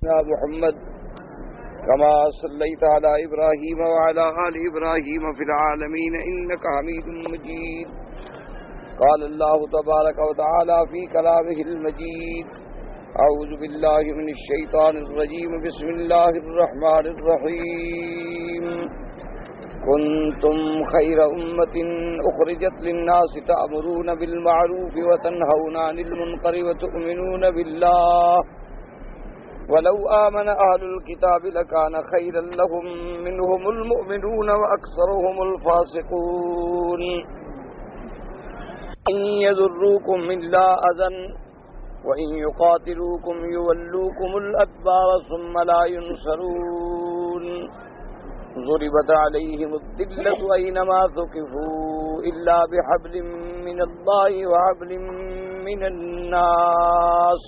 محمد كما صليت على إبراهيم وعلى آل إبراهيم في العالمين إنك حميد مجيد. قال الله تبارك وتعالى في كلامه المجيد: أعوذ بالله من الشيطان الرجيم. بسم الله الرحمن الرحيم. كنتم خير أمة أخرجت للناس تأمرون بالمعروف وتنهون عن المنكر وتؤمنون بالله ولو آمن أهل الكتاب لكان خيرا لهم منهم المؤمنون وأكثرهم الفاسقون. إن يضروكم إلا أذى وإن يقاتلوكم يولوكم الأدبار ثم لا ينصرون. ضربت عليهم الذلة أينما ثقفوا إلا بحبل من الله وحبل من الناس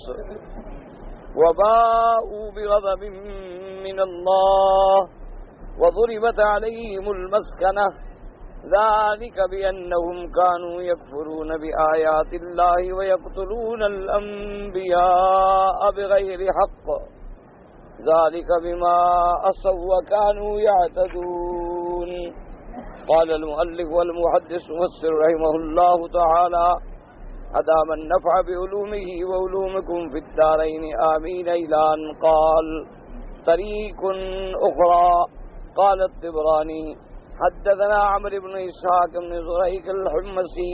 وباءوا بغضب من الله وضربت عليهم المسكنة ذلك بأنهم كانوا يكفرون بآيات الله ويقتلون الأنبياء بغير حق ذلك بما عصوا وكانوا يعتدون. قال المؤلف والمحدث مفسر رحمه الله تعالى: أدام النفع بعلومه وعلومكم في الدارين آمين. إلى أن قال: طريق أخرى. قال الطبراني: حدثنا عمرو بن إسحاق بن زريق الحمصي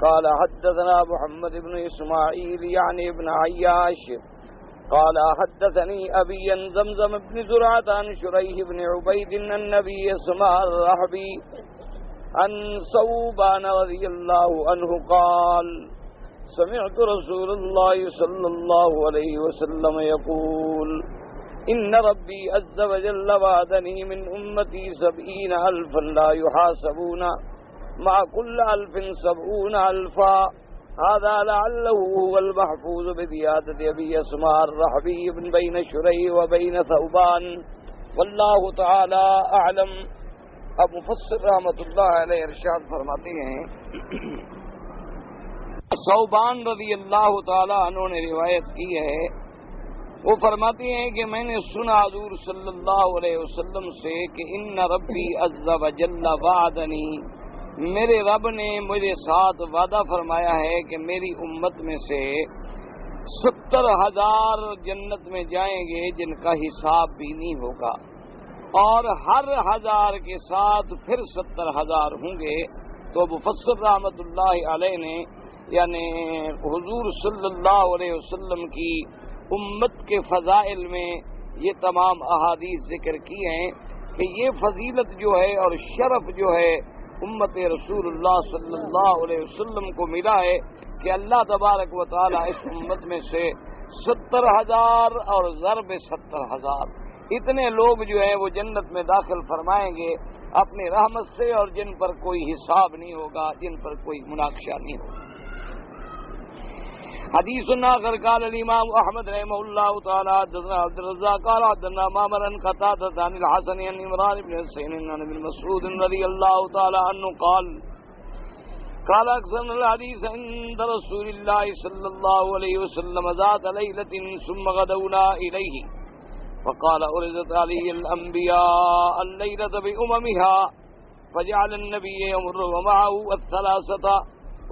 قال حدثنا محمد بن إسماعيل يعني ابن عياش قال حدثني أبي عن زمزم بن زرعة عن شريح بن عبيد النبي اسمه الرحبي عن ثوبان رضي الله عنه قال: سمعت رسول الله صلى الله عليه وسلم يقول: إن ربي عز وجل وعدني من أمتي 70,000 لا يحاسبون مع كل 1,000 70,000. هذا لعله هو المحفوظ بزيادة أبي اسماء الرحبي بن بين شريح وبين ثوبان والله تعالى أعلم. اب مفسر رحمۃ اللہ علیہ ارشاد فرماتے ہیں، ثوبان رضی اللہ تعالی عنہ نے روایت کی ہے، وہ فرماتے ہیں کہ میں نے سنا حضور صلی اللہ علیہ وسلم سے کہ ان ربی عز وجل وعدنی، میرے رب نے مجھے ساتھ وعدہ فرمایا ہے کہ میری امت میں سے 70,000 جنت میں جائیں گے جن کا حساب بھی نہیں ہوگا، اور ہر 1,000 کے ساتھ پھر 70,000 ہوں گے. تو مفسر رحمۃ اللہ علیہ نے یعنی حضور صلی اللہ علیہ وسلم کی امت کے فضائل میں یہ تمام احادیث ذکر کی ہیں کہ یہ فضیلت جو ہے اور شرف جو ہے امت رسول اللہ صلی اللہ علیہ وسلم کو ملا ہے کہ اللہ تبارک و تعالی اس امت میں سے 70,000 اور ضرب 70,000 اتنے لوگ جو ہیں وہ جنت میں داخل فرمائیں گے اپنی رحمت سے، اور جن پر کوئی حساب نہیں ہوگا، جن پر کوئی مناقشہ نہیں ہوگا. حدیث آخر قال الامام احمد رحمہ اللہ تعالی حدثنا عبد الرزاق قال حدثنا معمر عن قتادة عن الحسن عن عمران بن حسين عن ابن مسعود رضي الله تعالى عنه قال اكثر الحديث عند رسول الله صلى الله عليه وسلم ذات ليلة ثم غدونا إليه فقال أرزت علي الأنبياء الليلة بأممها فجعل النبي يمر ومعه 3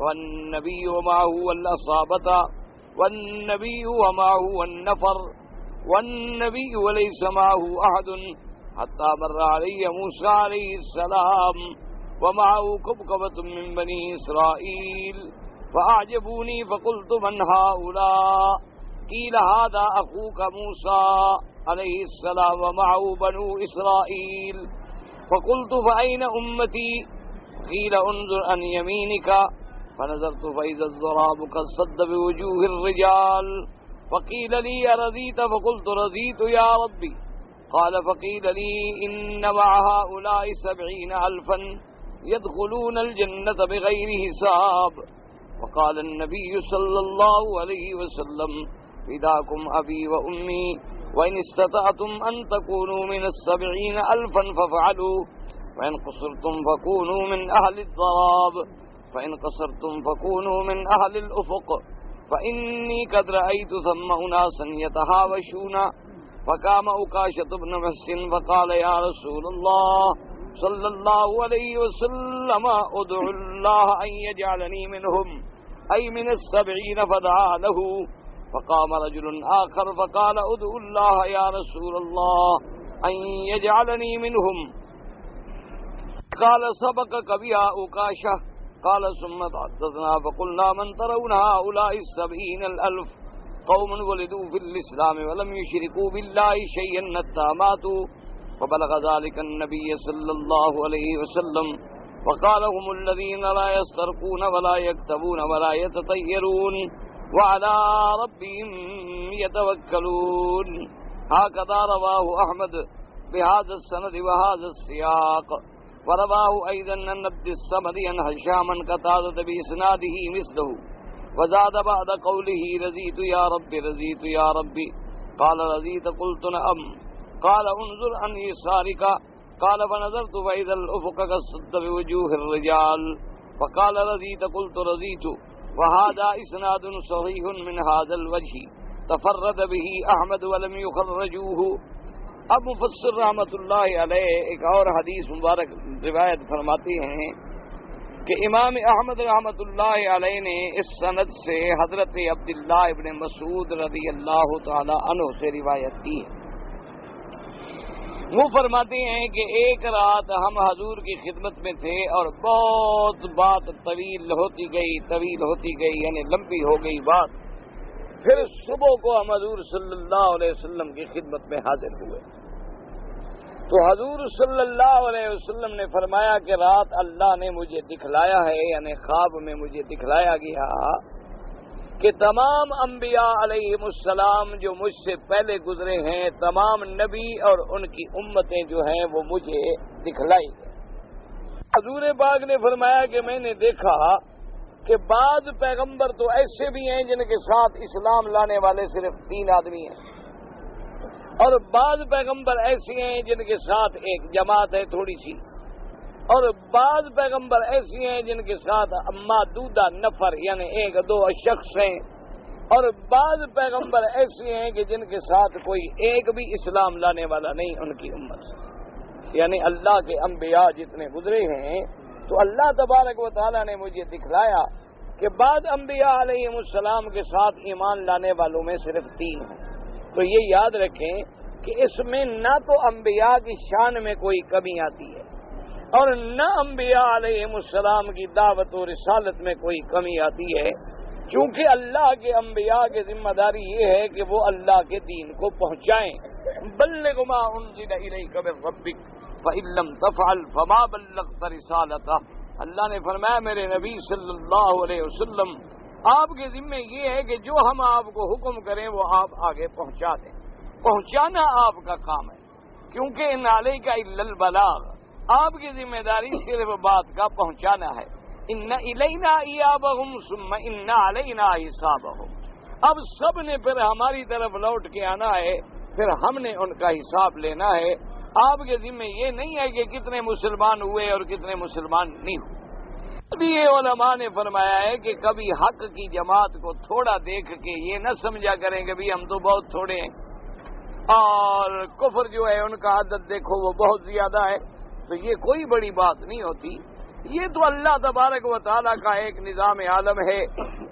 والنبي ومعه الأصابة والنبي ومعه النفر والنبي وليس معه أحد حتى مر علي موسى عليه السلام ومعه كبكبة من بني إسرائيل فأعجبوني فقلت من هؤلاء؟ قيل هذا أخوك موسى عليه السلام ومعه بنو إسرائيل. فقلت فأين أمتي؟ قيل انظر عن يمينك. فنظرت فإذا الضراب قد صد بوجوه الرجال. فقيل لي أرضيت؟ فقلت رضيت يا ربي. قال فقيل لي إن مع هؤلاء 70,000 يدخلون الجنة بغير حساب. وقال النبي صلى الله عليه وسلم: فداكم أبي وأمي وإن استطعتم أن تكونوا من 70,000 فافعلوا، وإن قصرتم فكونوا من أهل الضراب، فإن قصرتم فكونوا من أهل الأفق. فإني قد رأيت ثم أناسا يتهاوشون فقام عكاشة بن محصن فقال يا رسول الله صلى الله عليه وسلم ادع الله أن يجعلني منهم أي من 70 فدعا له. فقام رجل آخر فقال ادع الله يا رسول الله أن يجعلني منهم. قال سبقك بها عكاشة. قال ثم تحدثنا فقلنا من ترون هؤلاء 70,000 قوم ولدوا في الإسلام ولم يشركوا بالله شيئا حتى ماتوا. فبلغ ذلك النبي صلى الله عليه وسلم فقال هم الذين لا يسترقون ولا يكتبون ولا يتطيرون وعلى ربهم يتوكلون. هكذا رواه أحمد بهذا السند وهذا السياق. ورواه أيضا عن عبد الصمد عن هشام قتادة بإسناده مثله وزاد بعد قوله رضيت يا ربي رضيت يا ربي. قال رضيت قلت نعم. قال انظر عن يسارك. قال فنظرت فإذا الأفق قصد بوجوه الرجال. فقال رضيت قلت رضيت. وهذا إسناد صحيح من هذا الوجه تفرد به أحمد ولم يخرجوه. اب مفسر رحمۃ اللہ علیہ ایک اور حدیث مبارک روایت فرماتے ہیں کہ امام احمد رحمۃ اللہ علیہ نے اس سند سے حضرت عبداللہ ابن مسعود رضی اللہ تعالی عنہ سے روایت کی ہے. وہ فرماتے ہیں کہ ایک رات ہم حضور کی خدمت میں تھے اور بہت بات طویل ہوتی گئی یعنی لمبی ہو گئی بات. پھر صبح کو ہم حضور صلی اللہ علیہ وسلم کی خدمت میں حاضر ہوئے تو حضور صلی اللہ علیہ وسلم نے فرمایا کہ رات اللہ نے مجھے دکھلایا ہے یعنی خواب میں مجھے دکھلایا گیا کہ تمام انبیاء علیہم السلام جو مجھ سے پہلے گزرے ہیں تمام نبی اور ان کی امتیں جو ہیں وہ مجھے دکھلائی گئی. حضور پاک نے فرمایا کہ میں نے دیکھا کہ بعض پیغمبر تو ایسے بھی ہیں جن کے ساتھ اسلام لانے والے صرف 3 آدمی ہیں اور بعض پیغمبر ایسے ہیں جن کے ساتھ ایک جماعت ہے تھوڑی سی اور بعض پیغمبر ایسے ہیں جن کے ساتھ محدودہ نفر یعنی 1-2 شخص ہیں اور بعض پیغمبر ایسے ہیں کہ جن کے ساتھ کوئی ایک بھی اسلام لانے والا نہیں ان کی امت سے. یعنی اللہ کے انبیاء جتنے گزرے ہیں تو اللہ تبارک و تعالیٰ نے مجھے دکھلایا کہ بعض انبیاء علیہم السلام کے ساتھ ایمان لانے والوں میں صرف 3 ہیں. تو یہ یاد رکھیں کہ اس میں نہ تو انبیاء کی شان میں کوئی کمی آتی ہے اور نہ انبیاء علیہم السلام کی دعوت و رسالت میں کوئی کمی آتی ہے کیونکہ اللہ کے انبیاء کی ذمہ داری یہ ہے کہ وہ اللہ کے دین کو پہنچائیں. بلغ ما انزل الیک من ربک فإن لم تفعل فما بلغت رسالتہ. اللہ نے فرمایا میرے نبی صلی اللہ علیہ وسلم آپ کے ذمہ یہ ہے کہ جو ہم آپ کو حکم کریں وہ آپ آگے پہنچا دیں. پہنچانا آپ کا کام ہے کیونکہ ان علیک الا البلاغ. آپ کی ذمہ داری صرف بات کا پہنچانا ہے. ان الینا ایابہم ثم ان علینا حسابہم. اب سب نے پھر ہماری طرف لوٹ کے آنا ہے پھر ہم نے ان کا حساب لینا ہے. آپ کے ذمہ یہ نہیں ہے کہ کتنے مسلمان ہوئے اور کتنے مسلمان نہیں ہوئے. یہ علماء نے فرمایا ہے کہ کبھی حق کی جماعت کو تھوڑا دیکھ کے یہ نہ سمجھا کریں کہ بھی ہم تو بہت تھوڑے ہیں اور کفر جو ہے ان کا عدد دیکھو وہ بہت زیادہ ہے. تو یہ کوئی بڑی بات نہیں ہوتی. یہ تو اللہ تبارک و تعالیٰ کا ایک نظام عالم ہے.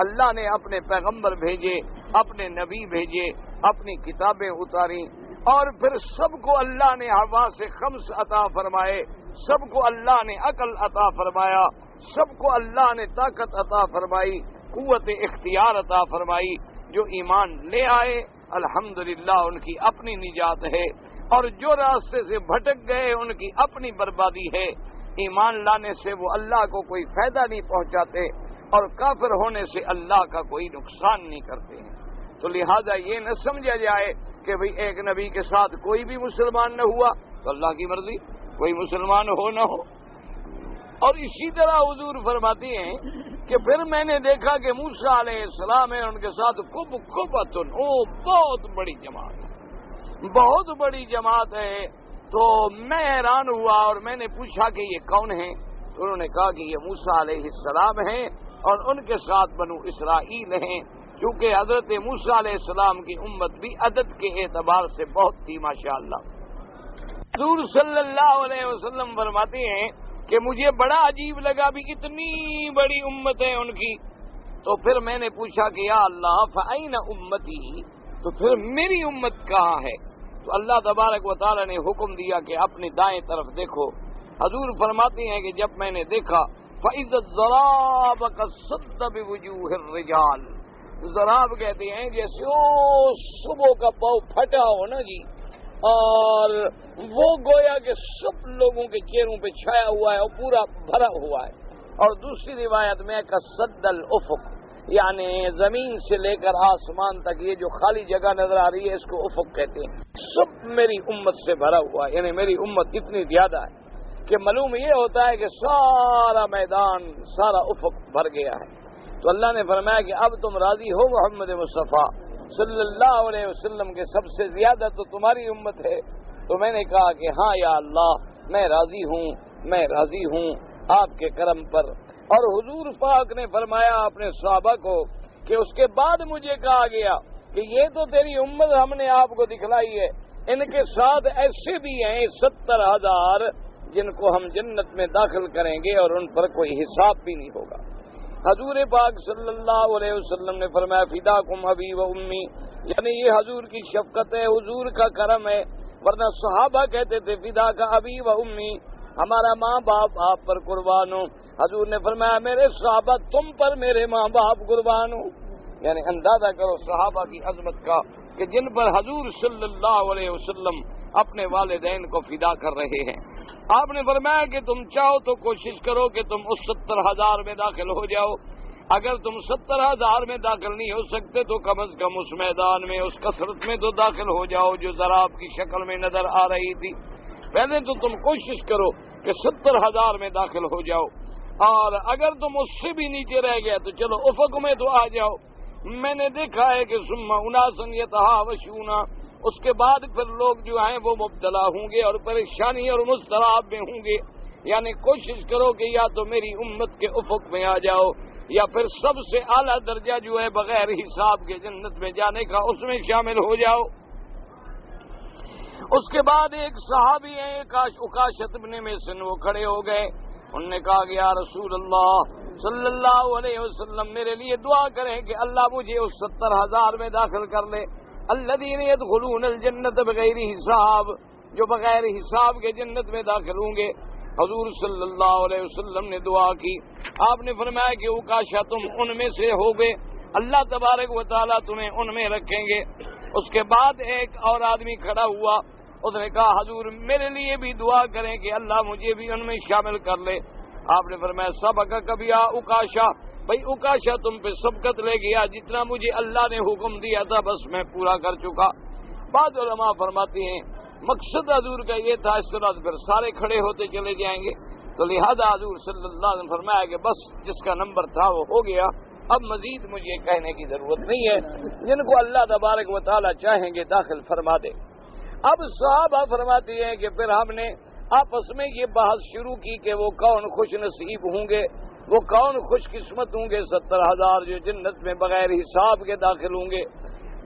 اللہ نے اپنے پیغمبر بھیجے اپنے نبی بھیجے اپنی کتابیں اتاری اور پھر سب کو اللہ نے حواس 5 عطا فرمائے. سب کو اللہ نے عقل عطا فرمایا. سب کو اللہ نے طاقت عطا فرمائی قوت اختیار عطا فرمائی. جو ایمان لے آئے الحمدللہ ان کی اپنی نجات ہے اور جو راستے سے بھٹک گئے ان کی اپنی بربادی ہے. ایمان لانے سے وہ اللہ کو کوئی فائدہ نہیں پہنچاتے اور کافر ہونے سے اللہ کا کوئی نقصان نہیں کرتے ہیں. تو لہذا یہ نہ سمجھا جائے کہ بھئی ایک نبی کے ساتھ کوئی بھی مسلمان نہ ہوا تو اللہ کی مرضی کوئی مسلمان ہو نہ ہو. اور اسی طرح حضور فرماتے ہیں کہ پھر میں نے دیکھا کہ موسیٰ علیہ السلام ہے ان کے ساتھ قبۃ بہت بڑی جماعت ہے. تو میں حیران ہوا اور میں نے پوچھا کہ یہ کون ہیں. انہوں نے کہا کہ یہ موسیٰ علیہ السلام ہیں اور ان کے ساتھ بنو اسرائیل ہیں کیونکہ حضرت موسیٰ علیہ السلام کی امت بھی عدد کے اعتبار سے بہت تھی ماشاءاللہ۔ حضور صلی اللہ علیہ وسلم فرماتے ہیں کہ مجھے بڑا عجیب لگا بھی اتنی بڑی امت ہے ان کی، تو پھر میں نے پوچھا کہ یا اللہ فأین امتی، تو پھر میری امت کہاں ہے؟ تو اللہ تبارک و تعالی نے حکم دیا کہ اپنی دائیں طرف دیکھو۔ حضور فرماتے ہیں کہ جب میں نے دیکھا فإذا الضراب قصد بوجوہ الرجال، ضراب کہتے ہیں جیسے او صبح کا پاؤ پھٹا ہو نا جی، اور وہ گویا کہ سب لوگوں کے چہروں پہ چھایا ہوا ہے اور پورا بھرا ہوا ہے۔ اور دوسری روایت میں قصد الافق، یعنی زمین سے لے کر آسمان تک یہ جو خالی جگہ نظر آ رہی ہے اس کو افق کہتے ہیں، سب میری امت سے بھرا ہوا ہے، یعنی میری امت اتنی زیادہ ہے کہ معلوم یہ ہوتا ہے کہ سارا میدان، سارا افق بھر گیا ہے۔ تو اللہ نے فرمایا کہ اب تم راضی ہو محمد مصطفیٰ صلی اللہ علیہ وسلم کے سب سے زیادہ تو تمہاری امت ہے؟ تو میں نے کہا کہ ہاں یا اللہ میں راضی ہوں، میں راضی ہوں آپ کے کرم پر۔ اور حضور پاک نے فرمایا اپنے صحابہ کو کہ اس کے بعد مجھے کہا گیا کہ یہ تو تیری امت ہم نے آپ کو دکھلائی ہے، ان کے ساتھ ایسے بھی ہیں 70,000 جن کو ہم جنت میں داخل کریں گے اور ان پر کوئی حساب بھی نہیں ہوگا۔ حضور پاک صلی اللہ علیہ وسلم نے فرمایا فداکم ابی و امی، یعنی یہ حضور کی شفقت ہے، حضور کا کرم ہے، ورنہ صحابہ کہتے تھے فدا کا ابی و امی، ہمارا ماں باپ آپ پر قربان ہو۔ حضور نے فرمایا میرے صحابہ تم پر میرے ماں باپ قربان ہو، یعنی اندازہ کرو صحابہ کی عظمت کا کہ جن پر حضور صلی اللہ علیہ وسلم اپنے والدین کو فدا کر رہے ہیں۔ آپ نے فرمایا کہ تم چاہو تو کوشش کرو کہ تم اس 70,000 میں داخل ہو جاؤ، اگر تم 70,000 میں داخل نہیں ہو سکتے تو کم از کم اس میدان میں، اس کثرت میں تو داخل ہو جاؤ جو ضراب کی شکل میں نظر آ رہی تھی۔ پہلے تو تم کوشش کرو کہ 70,000 میں داخل ہو جاؤ، اور اگر تم اس سے بھی نیچے رہ گیا تو چلو افق میں تو آ جاؤ۔ میں نے دیکھا ہے کہ ثم اناسا یتہاوشون، اس کے بعد پھر لوگ جو ہیں وہ مبتلا ہوں گے اور پریشانی اور مضطراب میں ہوں گے، یعنی کوشش کرو کہ یا تو میری امت کے افق میں آ جاؤ یا پھر سب سے اعلیٰ درجہ جو ہے بغیر حساب کے جنت میں جانے کا اس میں شامل ہو جاؤ۔ اس کے بعد ایک صحابی ہیں اکاشۃ بن محصن، وہ کھڑے ہو گئے، انہوں نے کہا کہ یا رسول اللہ صلی اللہ علیہ وسلم میرے لیے دعا کریں کہ اللہ مجھے اس 70,000 میں داخل کر لے، الذین یدخلون الجنت بغیر حساب، جو بغیر حساب کے جنت میں داخل ہوں گے۔ حضور صلی اللہ علیہ وسلم نے دعا کی، آپ نے فرمایا کہ اوکاشا تم ان میں سے ہو گے، اللہ تبارک و تعالیٰ تمہیں ان میں رکھیں گے۔ اس کے بعد ایک اور آدمی کھڑا ہوا، اس نے کہا حضور میرے لیے بھی دعا کریں کہ اللہ مجھے بھی ان میں شامل کر لے۔ آپ نے فرمایا سبق کبھی اوکاشا، بھائی اوکاشا تم پہ سبقت لے گیا، جتنا مجھے اللہ نے حکم دیا تھا بس میں پورا کر چکا۔ بعض علماء فرماتے ہیں مقصد حضور کا یہ تھا، اس طرح پھر سارے کھڑے ہوتے چلے جائیں گے، تو لہذا حضور صلی اللہ علیہ وسلم فرمایا کہ بس جس کا نمبر تھا وہ ہو گیا، اب مزید مجھے کہنے کی ضرورت نہیں ہے، جن کو اللہ تبارک و تعالیٰ چاہیں گے داخل فرما دے۔ اب صحابہ فرماتی ہیں کہ پھر ہم نے آپس میں یہ بحث شروع کی کہ وہ کون خوش نصیب ہوں گے، وہ کون خوش قسمت ہوں گے 70,000 جو جنت میں بغیر حساب کے داخل ہوں گے۔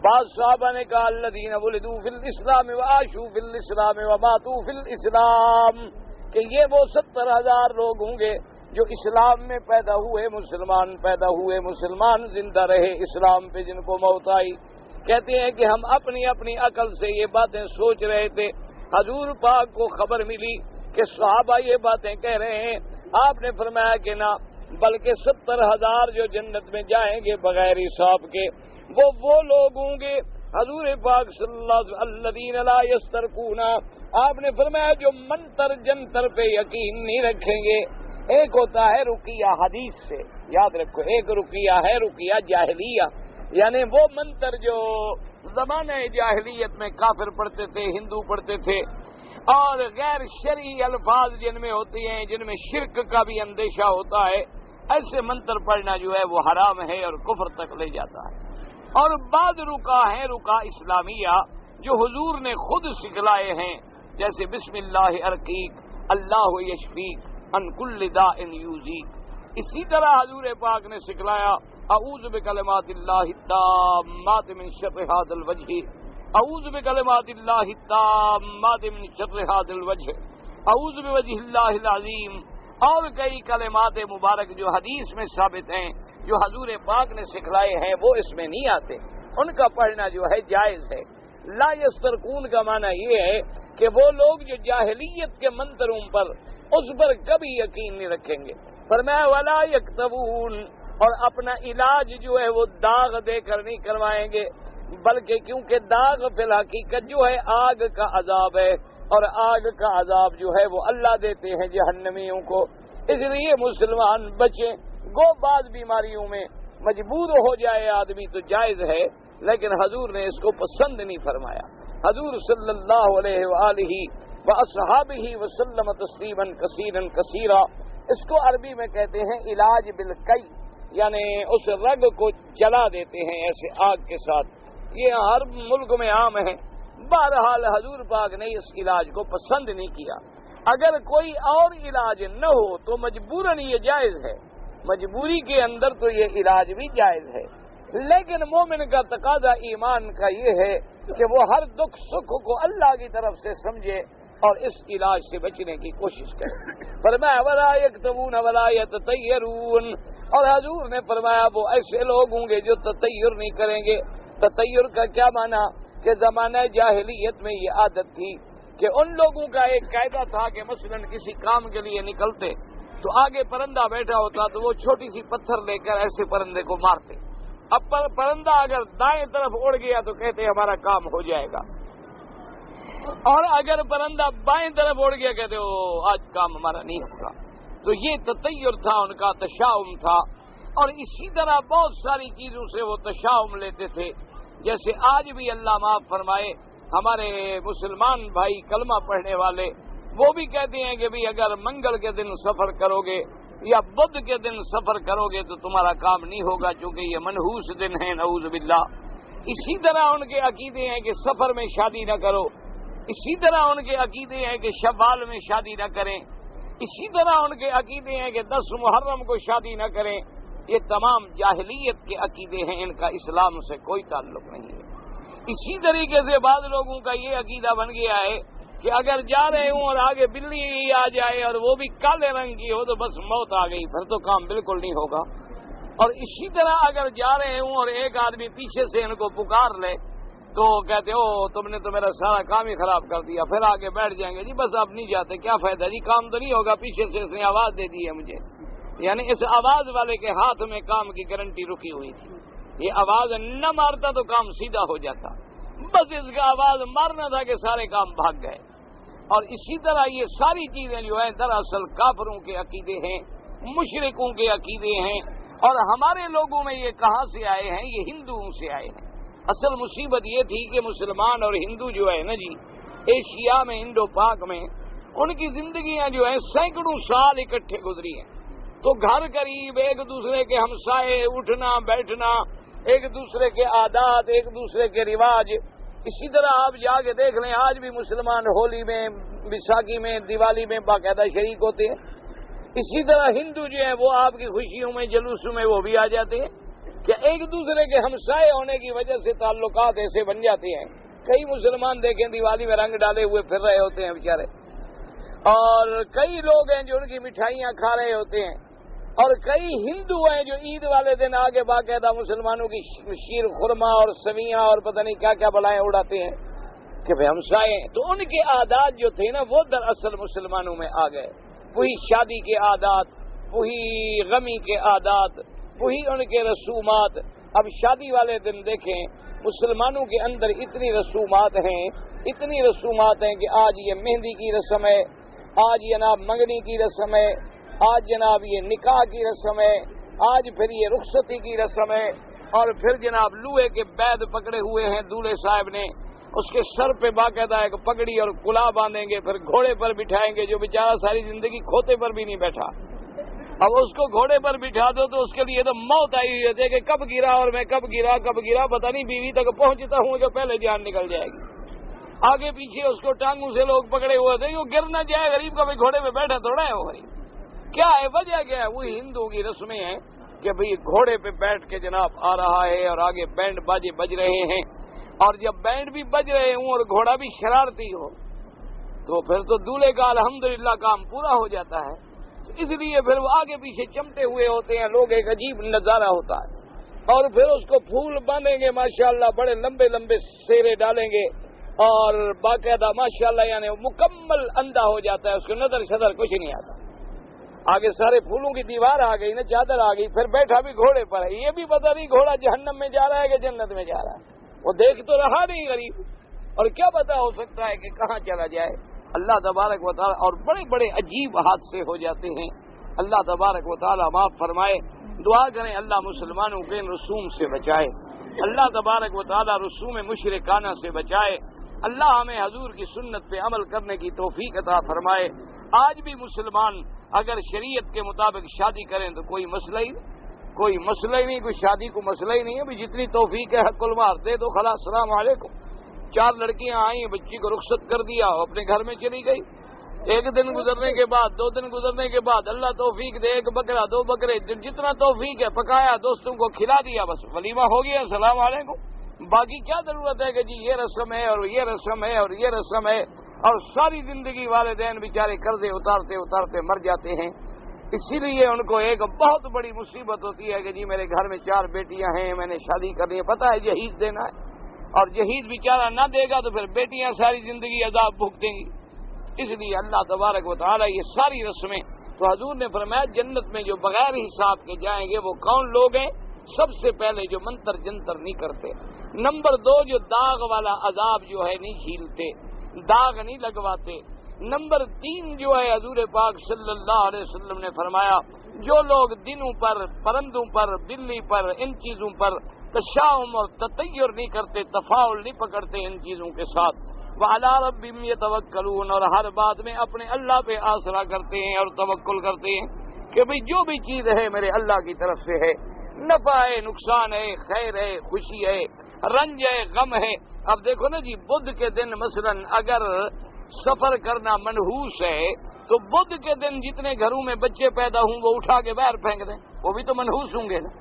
بعض صحابہ نے کہا الذین ولدوا فی الاسلام وعاشوا فی الاسلام وماتوا فی الاسلام، کہ یہ وہ 70,000 لوگ ہوں گے جو اسلام میں پیدا ہوئے، مسلمان پیدا ہوئے، مسلمان زندہ رہے اسلام پہ، جن کو موت آئی۔ کہتے ہیں کہ ہم اپنی اپنی عقل سے یہ باتیں سوچ رہے تھے، حضور پاک کو خبر ملی کہ صحابہ یہ باتیں کہہ رہے ہیں، آپ نے فرمایا کہ نہ، بلکہ 70,000 جو جنت میں جائیں گے بغیر حساب کے وہ لوگ ہوں گے، حضور پاک صلی اللہ علیہ وسلم الذین لا یسترقون، آپ نے فرمایا جو منتر جنتر پہ یقین نہیں رکھیں گے۔ ایک ہوتا ہے رقیہ حدیث سے، یاد رکھو، ایک رقیہ ہے رقیہ جاہلیہ، یعنی وہ منتر جو زمانہ جاہلیت میں کافر پڑھتے تھے، ہندو پڑھتے تھے، اور غیر شرعی الفاظ جن میں ہوتے ہیں، جن میں شرک کا بھی اندیشہ ہوتا ہے، ایسے منتر پڑھنا جو ہے وہ حرام ہے اور کفر تک لے جاتا ہے۔ اور بعض رقا ہیں رقا اسلامیہ جو حضور نے خود سکھلائے ہیں، جیسے بسم اللہ ارقیق، اللہ یشفیق ان کل داء یؤذیک۔ اسی طرح حضور پاک نے سکھلایا اعوذ بکلمات اللہ التامات من شر ھذا الوجہ، اعوذ بکلمات اللہ التامات من شر ھذا الوجہ، اعوذ بوجہ اللہ العظیم، اور کئی کلمات مبارک جو حدیث میں ثابت ہیں، جو حضور پاک نے سکھلائے ہیں، وہ اس میں نہیں آتے، ان کا پڑھنا جو ہے جائز ہے۔ لا یسترقون کا معنی یہ ہے کہ وہ لوگ جو جاہلیت کے منتروں پر اس پر کبھی یقین نہیں رکھیں گے۔ فرمایا ولا یکتبون، اور اپنا علاج جو ہے وہ داغ دے کر نہیں کروائیں گے، بلکہ کیونکہ داغ فی الحقیقت جو ہے آگ کا عذاب ہے، اور آگ کا عذاب جو ہے وہ اللہ دیتے ہیں جہنمیوں کو، اس لیے مسلمان بچیں۔ گو بعض بیماریوں میں مجبور ہو جائے آدمی تو جائز ہے، لیکن حضور نے اس کو پسند نہیں فرمایا۔ حضور صلی اللہ علیہ وآلہ واصحابہ وسلم تسلیما کثیرا کثیرا، اس کو عربی میں کہتے ہیں علاج بالکئی، یعنی اس رگ کو جلا دیتے ہیں ایسے آگ کے ساتھ، یہ ہر ملک میں عام ہے۔ بہرحال حضور پاک نے اس علاج کو پسند نہیں کیا۔ اگر کوئی اور علاج نہ ہو تو مجبوراً یہ جائز ہے، مجبوری کے اندر تو یہ علاج بھی جائز ہے، لیکن مومن کا تقاضا ایمان کا یہ ہے کہ وہ ہر دکھ سکھ کو اللہ کی طرف سے سمجھے اور اس علاج سے بچنے کی کوشش کرے۔ فرمایا ولا یکتبون ولا یتطیرون، اور حضور نے فرمایا وہ ایسے لوگ ہوں گے جو تطیر نہیں کریں گے۔ تطیر کا کیا معنی کہ زمانہ جاہلیت میں یہ عادت تھی کہ ان لوگوں کا ایک قاعدہ تھا کہ مثلا کسی کام کے لیے نکلتے تو آگے پرندہ بیٹھا ہوتا تو وہ چھوٹی سی پتھر لے کر ایسے پرندے کو مارتے۔ اب پرندہ اگر دائیں طرف اڑ گیا تو کہتے ہمارا کام ہو جائے گا، اور اگر پرندہ بائیں طرف اڑ گیا کہتے آج کام ہمارا نہیں ہوگا۔ تو یہ تطیر تھا، ان کا تشاؤم تھا، اور اسی طرح بہت ساری چیزوں سے وہ تشاؤم لیتے تھے۔ جیسے آج بھی اللہ معاف فرمائے ہمارے مسلمان بھائی کلمہ پڑھنے والے، وہ بھی کہتے ہیں کہ بھی اگر منگل کے دن سفر کرو گے یا بدھ کے دن سفر کرو گے تو تمہارا کام نہیں ہوگا، چونکہ یہ منحوس دن ہے، نعوذ باللہ۔ اسی طرح ان کے عقیدے ہیں کہ سفر میں شادی نہ کرو، اسی طرح ان کے عقیدے ہیں کہ شوال میں شادی نہ کریں، اسی طرح ان کے عقیدے ہیں کہ 10 محرم کو شادی نہ کریں۔ یہ تمام جاہلیت کے عقیدے ہیں، ان کا اسلام سے کوئی تعلق نہیں ہے۔ اسی طریقے سے بعض لوگوں کا یہ عقیدہ بن گیا ہے کہ اگر جا رہے ہوں اور آگے بلی آ جائے اور وہ بھی کالے رنگ کی ہو تو بس موت آ گئی، پھر تو کام بالکل نہیں ہوگا۔ اور اسی طرح اگر جا رہے ہوں اور ایک آدمی پیچھے سے ان کو پکار لے تو کہتے ہو تم نے تو میرا سارا کام ہی خراب کر دیا، پھر آگے بیٹھ جائیں گے، جی بس آپ نہیں جاتے، کیا فائدہ جی، کام تو نہیں ہوگا، پیچھے سے اس نے آواز دے دی ہے مجھے۔ یعنی اس آواز والے کے ہاتھ میں کام کی گارنٹی رکی ہوئی تھی، یہ آواز نہ مارتا تو کام سیدھا ہو جاتا، بس اس کا آواز مارنا تھا کہ سارے کام بھاگ گئے۔ اور اسی طرح یہ ساری چیزیں جو ہیں دراصل کافروں کے عقیدے ہیں، مشرکوں کے عقیدے ہیں، اور ہمارے لوگوں میں یہ کہاں سے آئے ہیں؟ یہ ہندوؤں سے آئے ہیں۔ اصل مصیبت یہ تھی کہ مسلمان اور ہندو جو ہے نا جی، ایشیا میں، انڈو پاک میں، ان کی زندگیاں جو ہیں سینکڑوں سال اکٹھے گزری ہیں، تو گھر قریب، ایک دوسرے کے ہمسائے، اٹھنا بیٹھنا، ایک دوسرے کے عادات، ایک دوسرے کے رواج۔ اسی طرح آپ جا کے دیکھ لیں، آج بھی مسلمان ہولی میں، بیساکھی میں، دیوالی میں باقاعدہ شریک ہوتے ہیں۔ اسی طرح ہندو جو ہیں وہ آپ کی خوشیوں میں، جلوسوں میں وہ بھی آ جاتے ہیں، کہ ایک دوسرے کے ہمسائے ہونے کی وجہ سے تعلقات ایسے بن جاتے ہیں۔ کئی مسلمان دیکھیں دیوالی میں رنگ ڈالے ہوئے پھر رہے ہوتے ہیں بیچارے، اور کئی لوگ ہیں جو ان کی مٹھائیاں کھا رہے ہوتے ہیں، اور کئی ہندو ہیں جو عید والے دن آگے باقاعدہ مسلمانوں کی شیر خورما اور سویاں اور پتہ نہیں کیا کیا بلائیں اڑاتے ہیں کہ بھائی ہمسائے ہیں۔ تو ان کے عادات جو تھے نا وہ دراصل مسلمانوں میں آ گئے، وہی شادی کے عادات، وہی غمی کے عادات، وہی ان کے رسومات۔ اب شادی والے دن دیکھیں مسلمانوں کے اندر اتنی رسومات ہیں کہ آج یہ مہندی کی رسم ہے، آج جناب منگنی کی رسم ہے، آج جناب یہ نکاح کی رسم ہے، آج پھر یہ رخصتی کی رسم ہے، اور پھر جناب لوہے کے بید پکڑے ہوئے ہیں دولہے صاحب نے، اس کے سر پہ باقاعدہ ایک پگڑی اور کلا باندھیں گے، پھر گھوڑے پر بٹھائیں گے، جو بیچارہ ساری زندگی کھوتے پر بھی نہیں بیٹھا، اب اس کو گھوڑے پر بٹھا دو تو اس کے لیے تو موت آئی ہوئی ہے کہ کب گرا اور میں کب گرا پتہ نہیں، بیوی تک پہنچتا ہوں جو پہلے جان نکل جائے گی۔ آگے پیچھے اس کو ٹانگوں سے لوگ پکڑے ہوئے تھے، وہ گر نہ جائے، غریب کا بھی گھوڑے پہ بیٹھا تھوڑا ہے وہ غریب، کیا ہے وجہ کیا ہے؟ وہی ہندوؤں کی رسمیں ہیں کہ بھئی گھوڑے پہ بیٹھ کے جناب آ رہا ہے اور آگے بینڈ باجے بج رہے ہیں، اور جب بینڈ بھی بج رہے ہوں اور گھوڑا بھی شرارتی ہو تو پھر تو دولہے کا الحمدللہ کام پورا ہو جاتا ہے۔ تو اس لیے پھر وہ آگے پیچھے چمٹے ہوئے ہوتے ہیں لوگ، ایک عجیب نظارہ ہوتا ہے۔ اور پھر اس کو پھول باندھیں گے ماشاءاللہ، بڑے لمبے لمبے سیرے ڈالیں گے اور باقاعدہ ماشاءاللہ یعنی مکمل اندھا ہو جاتا ہے، اس کو نظر شدر کچھ نہیں آتا۔ آگے سارے پھولوں کی دیوار آ گئی نا، چادر آ گئی، پھر بیٹھا بھی گھوڑے پر ہے، یہ بھی پتہ نہیں گھوڑا جہنم میں جا رہا ہے کہ جنت میں جا رہا ہے، وہ دیکھ تو رہا نہیں غریب، اور کیا پتہ ہو سکتا ہے کہ کہاں چلا جائے۔ اللہ تبارک و تعالی، اور بڑے بڑے عجیب حادثے ہو جاتے ہیں، اللہ تبارک و تعالی معاف فرمائے۔ دعا کریں اللہ مسلمانوں کے رسوم سے بچائے، اللہ تبارک و تعالی رسوم مشرکانہ سے بچائے، اللہ ہمیں حضور کی سنت پہ عمل کرنے کی توفیق عطا فرمائے۔ آج بھی مسلمان اگر شریعت کے مطابق شادی کریں تو کوئی مسئلہ ہی نہیں، کوئی شادی کو مسئلہ ہی نہیں ہے، جتنی توفیق ہے حق المار دے دو خلاص، السلام علیکم۔ 4 لڑکیاں آئیں، بچی کو رخصت کر دیا، اپنے گھر میں چلی گئی، 1 دن گزرنے کے بعد 2 دن گزرنے کے بعد اللہ توفیق دے 1 بکرا 2 بکرے جتنا توفیق ہے پکایا، دوستوں کو کھلا دیا، بس ولیمہ ہو گیا، السلام علیکم۔ باقی کیا ضرورت ہے کہ جی یہ رسم ہے اور یہ رسم ہے اور یہ رسم ہے، اور ساری زندگی والدین بیچارے قرضے اتارتے اتارتے مر جاتے ہیں۔ اسی لیے ان کو ایک بہت بڑی مصیبت ہوتی ہے کہ جی میرے گھر میں 4 بیٹیاں ہیں، میں نے شادی کرنی ہے، پتہ ہے جہیز دینا ہے، اور جہیز بیچارہ نہ دے گا تو پھر بیٹیاں ساری زندگی عذاب بھگتیں گی۔ اس لیے اللہ تبارک و تعالی یہ ساری رسمیں، تو حضور نے فرمایا جنت میں جو بغیر حساب کے جائیں گے وہ کون لوگ ہیں؟ سب سے پہلے جو منتر جنتر نہیں کرتے، نمبر 2 جو داغ والا عذاب جو ہے نہیں جھیلتے، داغ نہیں لگواتے، نمبر 3 جو ہے حضور پاک صلی اللہ علیہ وسلم نے فرمایا جو لوگ دنوں پر، پرندوں پر، بلی پر، ان چیزوں پر تشاؤم اور تطیر نہیں کرتے، تفاعل نہیں پکڑتے ان چیزوں کے ساتھ، وَعَلَىٰ رَبِّهِمْ يَتَوَكَّلُونَ، اور ہر بات میں اپنے اللہ پہ آسرا کرتے ہیں اور توکل کرتے ہیں کہ بھئی جو بھی چیز ہے میرے اللہ کی طرف سے ہے، نفع ہے، نقصان ہے، خیر ہے، خوشی ہے، رنج ہے، غم ہے۔ اب دیکھو نا جی، بدھ کے دن مثلا اگر سفر کرنا منحوس ہے تو بدھ کے دن جتنے گھروں میں بچے پیدا ہوں وہ اٹھا کے باہر پھینک دیں، وہ بھی تو منحوس ہوں گے نا۔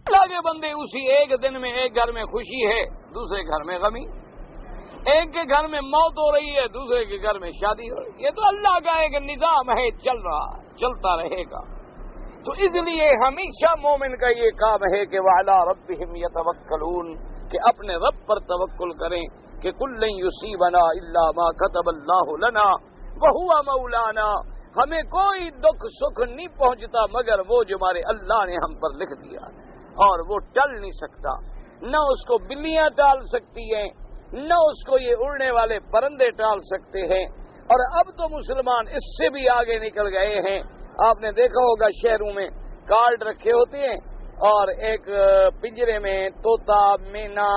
اللہ کے بندے اسی ایک دن میں ایک گھر میں خوشی ہے، دوسرے گھر میں غمی، ایک کے گھر میں موت ہو رہی ہے، دوسرے کے گھر میں شادی ہو رہی ہے، یہ تو اللہ کا ایک نظام ہے، چل رہا ہے، چلتا رہے گا۔ تو اس لیے ہمیشہ مومن کا یہ کام ہے کہ وَعَلَىٰ رَبِّهِمْ يَتَوَكَّلُونَ، کہ اپنے رب پر توکل کریں کہ کُلٌّ يُصِيبُنَا إِلَّا مَا كَتَبَ اللَّهُ لَنَا وَهُوَ مَوْلَانَا، ہمیں کوئی دکھ سکھ نہیں پہنچتا مگر وہ جو ہمارے اللہ نے ہم پر لکھ دیا، اور وہ ٹل نہیں سکتا، نہ اس کو بلیاں ٹال سکتی ہیں، نہ اس کو یہ اڑنے والے پرندے ٹال سکتے ہیں۔ اور اب تو مسلمان اس سے بھی آگے نکل گئے ہیں، آپ نے دیکھا ہوگا شہروں میں کارڈ رکھے ہوتے ہیں اور ایک پنجرے میں طوطا، مینا،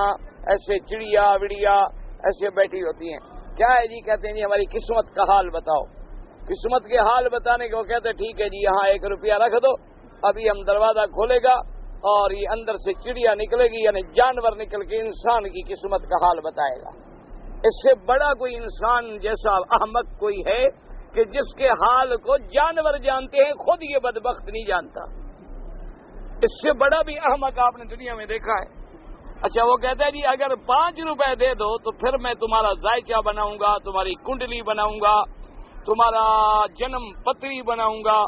ایسے چڑیا وڑیا ایسے بیٹھی ہوتی ہیں، کیا ہے جی؟ کہتے ہیں جی ہماری قسمت کا حال بتاؤ۔ قسمت کے حال بتانے کو کہتے ہیں ٹھیک ہے جی یہاں 1 روپیہ رکھ دو، ابھی ہم دروازہ کھولے گا اور یہ اندر سے چڑیا نکلے گی، یعنی جانور نکل کے انسان کی قسمت کا حال بتائے گا۔ اس سے بڑا کوئی انسان جیسا احمق کوئی ہے کہ جس کے حال کو جانور جانتے ہیں، خود یہ بدبخت نہیں جانتا۔ اس سے بڑا بھی احمق آپ نے دنیا میں دیکھا ہے۔ اچھا وہ کہتا ہے جی اگر 5 روپے دے دو تو پھر میں تمہارا ذائچہ بناؤں گا، تمہاری کنڈلی بناؤں گا، تمہارا جنم پتری بناؤں گا،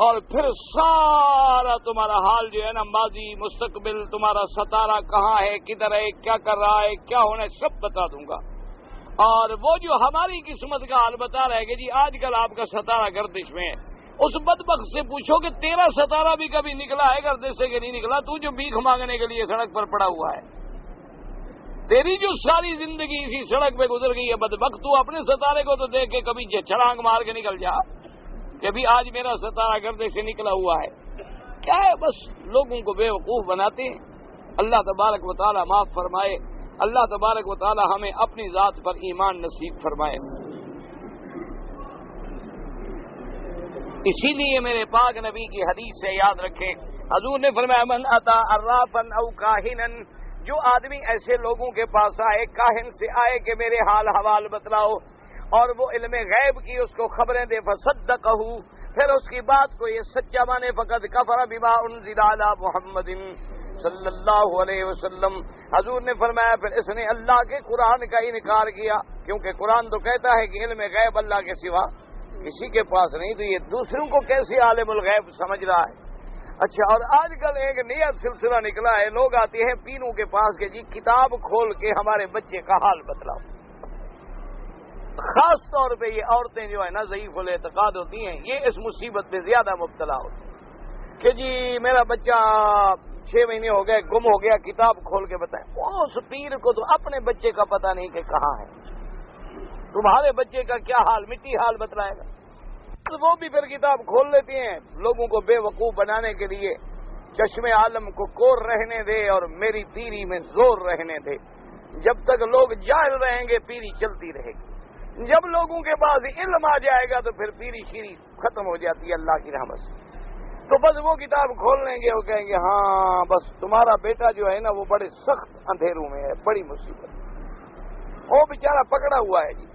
اور پھر سارا تمہارا حال جو ہے نا، ماضی مستقبل، تمہارا ستارہ کہاں ہے، کدھر ہے، کیا کر رہا ہے، کیا ہونا ہے، سب بتا دوں گا۔ اور وہ جو ہماری قسمت کا حال بتا رہا ہے کہ جی آج کل آپ کا ستارہ گردش میں ہے، اس بدبخت سے پوچھو کہ تیرا ستارہ بھی کبھی نکلا ہے گردش سے کہ نہیں نکلا؟ تو جو بھیک مانگنے کے لیے سڑک پر پڑا ہوا ہے، تیری جو ساری زندگی اسی سڑک پہ گزر گئی ہے بدبخت، تو اپنے ستارے کو تو دیکھ کے کبھی چھلانگ مار کے نکل جا کہ بھی آج میرا ستارہ گردش سے نکلا ہوا ہے۔ کیا ہے، بس لوگوں کو بے وقوف بناتے ہیں۔ اللہ تبارک و تعالی معاف فرمائے، اللہ تبارک و تعالی ہمیں اپنی ذات پر ایمان نصیب فرمائے۔ اسی لیے میرے پاک نبی کی حدیث سے یاد رکھیں، حضور نے فرمایا من اتی عرافا او کاہنا، جو آدمی ایسے لوگوں کے پاس آئے، کاہن سے آئے کہ میرے حال حوال بتلاؤ، اور وہ علم غیب کی اس کو خبریں دے، فصدقہ، پھر اس کی بات کو یہ سچا مانے فقط کفر بما انزل علی محمد صلی اللہ علیہ وسلم. حضور نے فرمایا پھر اس نے اللہ کے قرآن کا انکار کیا، کیونکہ قرآن تو کہتا ہے کہ علم غیب اللہ کے سوا کسی کے پاس نہیں، تو یہ دوسروں کو کیسے عالم الغیب سمجھ رہا ہے. اچھا، اور آج کل ایک نیا سلسلہ نکلا ہے، لوگ آتے ہیں پیروں کے پاس کہ جی کتاب کھول کے ہمارے بچے کا حال بتلاؤ. خاص طور پہ یہ عورتیں جو ہے نا ضعیف الاعتقاد ہوتی ہیں، یہ اس مصیبت پہ زیادہ مبتلا ہوتی کہ جی میرا بچہ 6 مہینے ہو گئے گم ہو گیا، کتاب کھول کے بتائیں. اس پیر کو تو اپنے بچے کا پتہ نہیں کہ کہاں ہے، تمہارے بچے کا کیا حال مٹی حال بتلائے گا. وہ بھی پھر کتاب کھول لیتی ہیں لوگوں کو بے وقوف بنانے کے لیے. چشم عالم کو کور رہنے دے اور میری پیری میں زور رہنے دے. جب تک لوگ جاہل رہیں گے پیری چلتی رہے گی. جب لوگوں کے پاس علم آ جائے گا تو پھر پیری شیری ختم ہو جاتی ہے اللہ کی رحمت سے. تو بس وہ کتاب کھول لیں گے، وہ کہیں گے ہاں بس تمہارا بیٹا جو ہے نا وہ بڑے سخت اندھیروں میں ہے، بڑی مصیبت. وہ بیچارہ پکڑا ہوا ہے جی،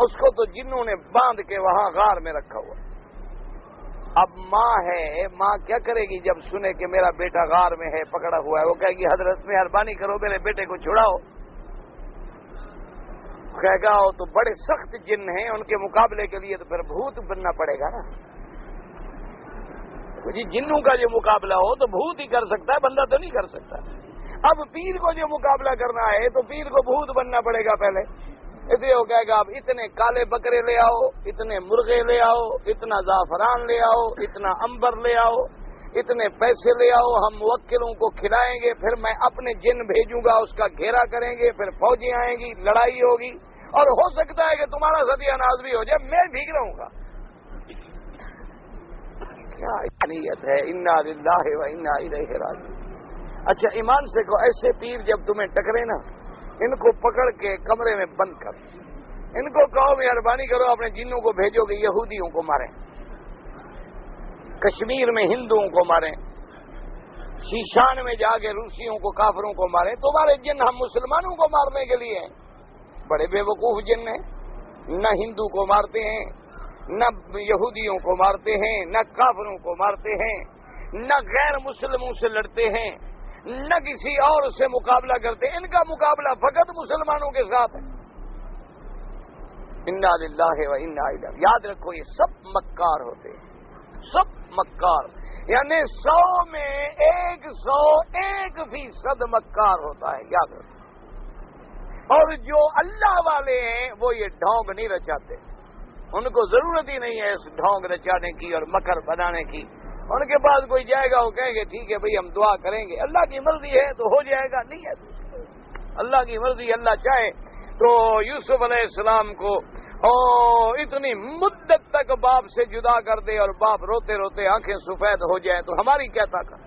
اس کو تو جنوں نے باندھ کے وہاں غار میں رکھا ہوا. اب ماں ہے، ماں کیا کرے گی جب سنے کہ میرا بیٹا غار میں ہے پکڑا ہوا ہے؟ وہ کہے گی حضرت مہربانی کرو میرے بیٹے کو چھڑاؤ. کہے گا وہ تو بڑے سخت جن ہیں، ان کے مقابلے کے لیے تو پھر بھوت بننا پڑے گا نا. جی جنوں کا جو مقابلہ ہو تو بھوت ہی کر سکتا ہے، بندہ تو نہیں کر سکتا. اب پیر کو جو مقابلہ کرنا ہے تو پیر کو بھوت بننا پڑے گا پہلے. اس لیے وہ کہے گا اب اتنے کالے بکرے لے آؤ، اتنے مرغے لے آؤ، اتنا زعفران لے آؤ، اتنا عنبر لے آؤ، اتنے پیسے لے آؤ، ہم موکلوں کو کھلائیں گے، پھر میں اپنے جن بھیجوں گا، اس کا گھیرا کریں گے، پھر فوجیں آئیں گی، لڑائی ہوگی، اور ہو سکتا ہے کہ تمہارا ستیہ ناز بھی ہو جائے، میں بھیگ رہوں گا. کیا نیت ہے! انا للہ و انا الیہ راجعون. اچھا ایمان سے کو ایسے پیر جب تمہیں ٹکرے نا، ان کو پکڑ کے کمرے میں بند کر، ان کو کہو مہربانی کرو اپنے جنوں کو بھیجو کہ یہودیوں کو ماریں، کشمیر میں ہندوؤں کو ماریں، شیشان میں جا کے روسیوں کو کافروں کو ماریں. تمہارے جن ہم مسلمانوں کو مارنے کے لیے ہیں. بڑے بے وقوف جن ہیں، نہ ہندو کو مارتے ہیں، نہ یہودیوں کو مارتے ہیں، نہ کافروں کو مارتے ہیں، نہ غیر مسلموں سے لڑتے ہیں، نہ کسی اور سے مقابلہ کرتے. ان کا مقابلہ فقط مسلمانوں کے ساتھ ہے. انا للہ و انا الیہ. یاد رکھو یہ سب مکار ہوتے ہیں، سب مکار، یعنی 100 میں 101% مکار ہوتا ہے. یاد رکھو. اور جو اللہ والے ہیں وہ یہ ڈھونگ نہیں رچاتے، ان کو ضرورت ہی نہیں ہے اس ڈھونگ رچانے کی اور مکر بنانے کی. ان کے پاس کوئی جائے گا وہ کہیں گے ٹھیک ہے بھئی ہم دعا کریں گے، اللہ کی مرضی ہے تو ہو جائے گا، نہیں ہے اللہ کی مرضی. اللہ چاہے تو یوسف علیہ السلام کو اتنی مدت تک باپ سے جدا کر دے اور باپ روتے روتے آنکھیں سفید ہو جائیں تو ہماری کیا طاقت.